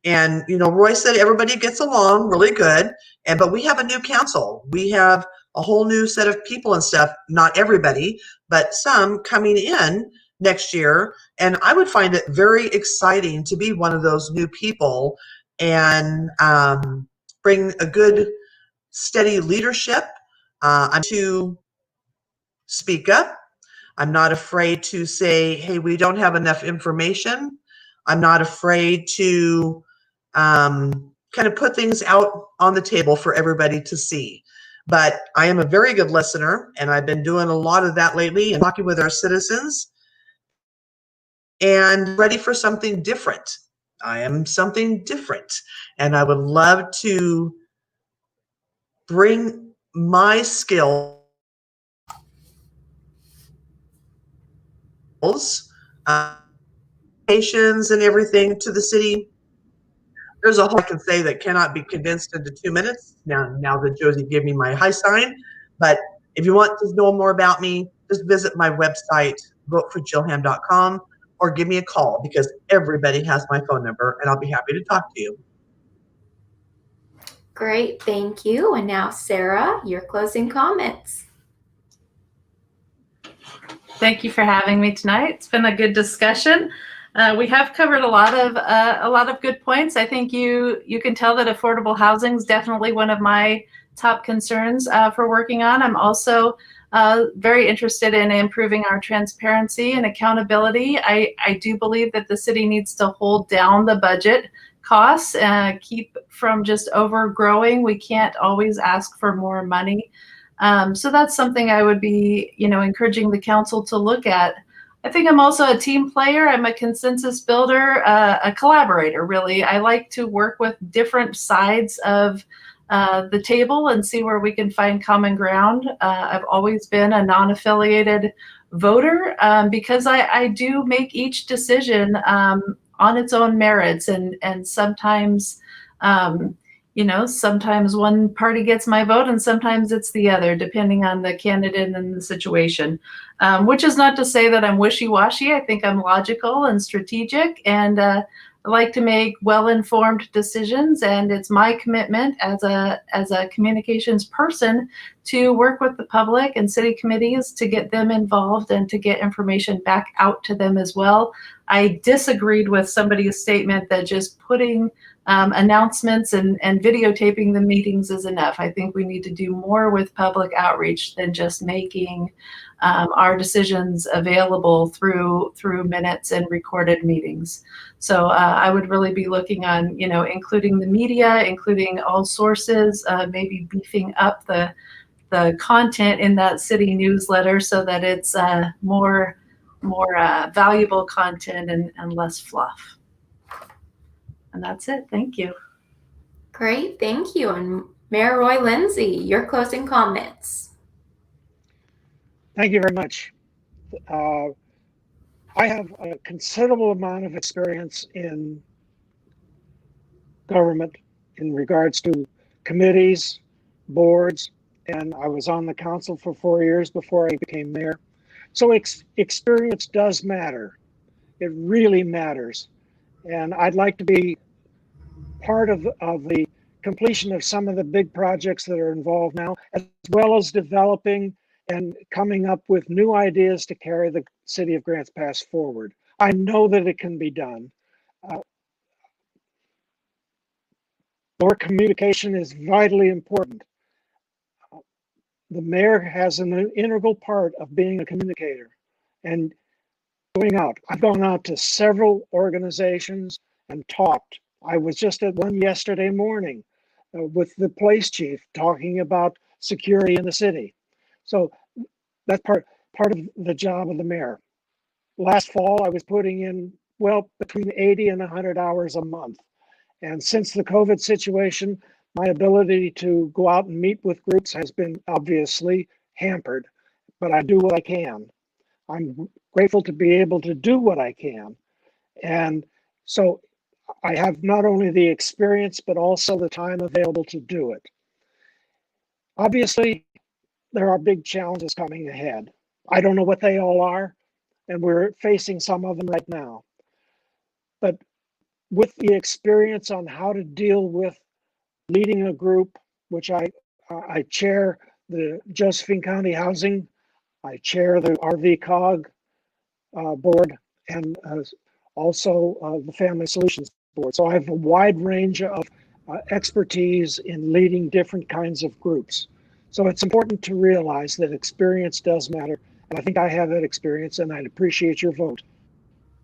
And, Roy said everybody gets along really good. But we have a new council. We have a whole new set of people and stuff. Not everybody, but some coming in next year. And I would find it very exciting to be one of those new people and bring a good, steady leadership. I'm to speak up. I'm not afraid to say, hey, we don't have enough information. I'm not afraid to kind of put things out on the table for everybody to see. But I am a very good listener, and I've been doing a lot of that lately and talking with our citizens and ready for something different. I am something different, and I would love to bring my skills, patience and everything to the city. There's a whole I can say that cannot be condensed into 2 minutes. Now that Josie gave me my high sign, but if you want to know more about me, just visit my website, voteforjillham.com, or give me a call because everybody has my phone number, and I'll be happy to talk to you. Great, thank you. And now, Sarah, your closing comments. Thank you for having me tonight. It's been a good discussion. We have covered a lot of good points. I think you can tell that affordable housing is definitely one of my top concerns for working on. I'm also very interested in improving our transparency and accountability. I do believe that the city needs to hold down the budget costs and keep from just overgrowing. We can't always ask for more money. So that's something I would be, encouraging the council to look at. I think I'm also a team player. I'm a consensus builder, a collaborator, really. I like to work with different sides of the table and see where we can find common ground. I've always been a non-affiliated voter because I do make each decision on its own merits, and sometimes sometimes one party gets my vote and sometimes it's the other, depending on the candidate and the situation, which is not to say that I'm wishy-washy. I think I'm logical and strategic, and I like to make well-informed decisions, and it's my commitment as a communications person to work with the public and city committees to get them involved and to get information back out to them as well. I disagreed with somebody's statement that just putting announcements and videotaping the meetings is enough. I think we need to do more with public outreach than just making our decisions available through minutes and recorded meetings. So I would really be looking on, including the media, including all sources, maybe beefing up the content in that city newsletter so that it's more valuable content and less fluff. And that's it. Thank you. Great, thank you. And Mayor Roy Lindsay, your closing comments. Thank you very much. I have a considerable amount of experience in government in regards to committees, boards, and I was on the council for 4 years before I became mayor. So experience does matter. It really matters. And I'd like to be part of the completion of some of the big projects that are involved now, as well as developing and coming up with new ideas to carry the city of Grants Pass forward. I know that it can be done. More communication is vitally important. The mayor has an integral part of being a communicator and going out. I've gone out to several organizations and talked. I was just at one yesterday morning with the police chief talking about security in the city. So that's part of the job of the mayor. Last fall, I was putting in, between 80 and 100 hours a month. And since the COVID situation, my ability to go out and meet with groups has been obviously hampered, but I do what I can. I'm grateful to be able to do what I can. And so I have not only the experience, but also the time available to do it. Obviously, there are big challenges coming ahead. I don't know what they all are, and we're facing some of them right now. with the experience on how to deal with leading a group, which I chair the Josephine County Housing, I chair the RV COG board, and also the Family Solutions Board. So I have a wide range of expertise in leading different kinds of groups. So it's important to realize that experience does matter. And I think I have that experience, and I'd appreciate your vote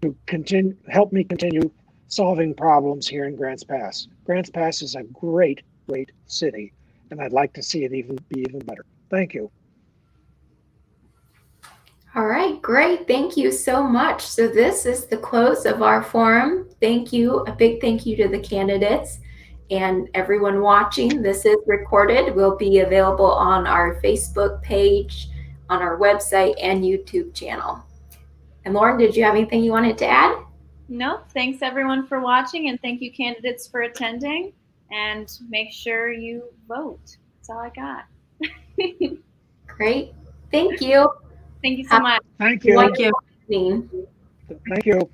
to help me continue solving problems here in Grants Pass. Grants Pass is a great city, and I'd like to see it be even better. Thank you. All right, great. Thank you so much. So this is the close of our forum. Thank you. A big thank you to the candidates and everyone watching. This is recorded. Will be available on our Facebook page, on our website, and YouTube channel. And Lauren, did you have anything you wanted to add? No, thanks everyone for watching, and thank you candidates for attending, and make sure you vote. That's all I got. Great. Thank you. Thank you so much. Thank you. Wonderful evening. Thank you.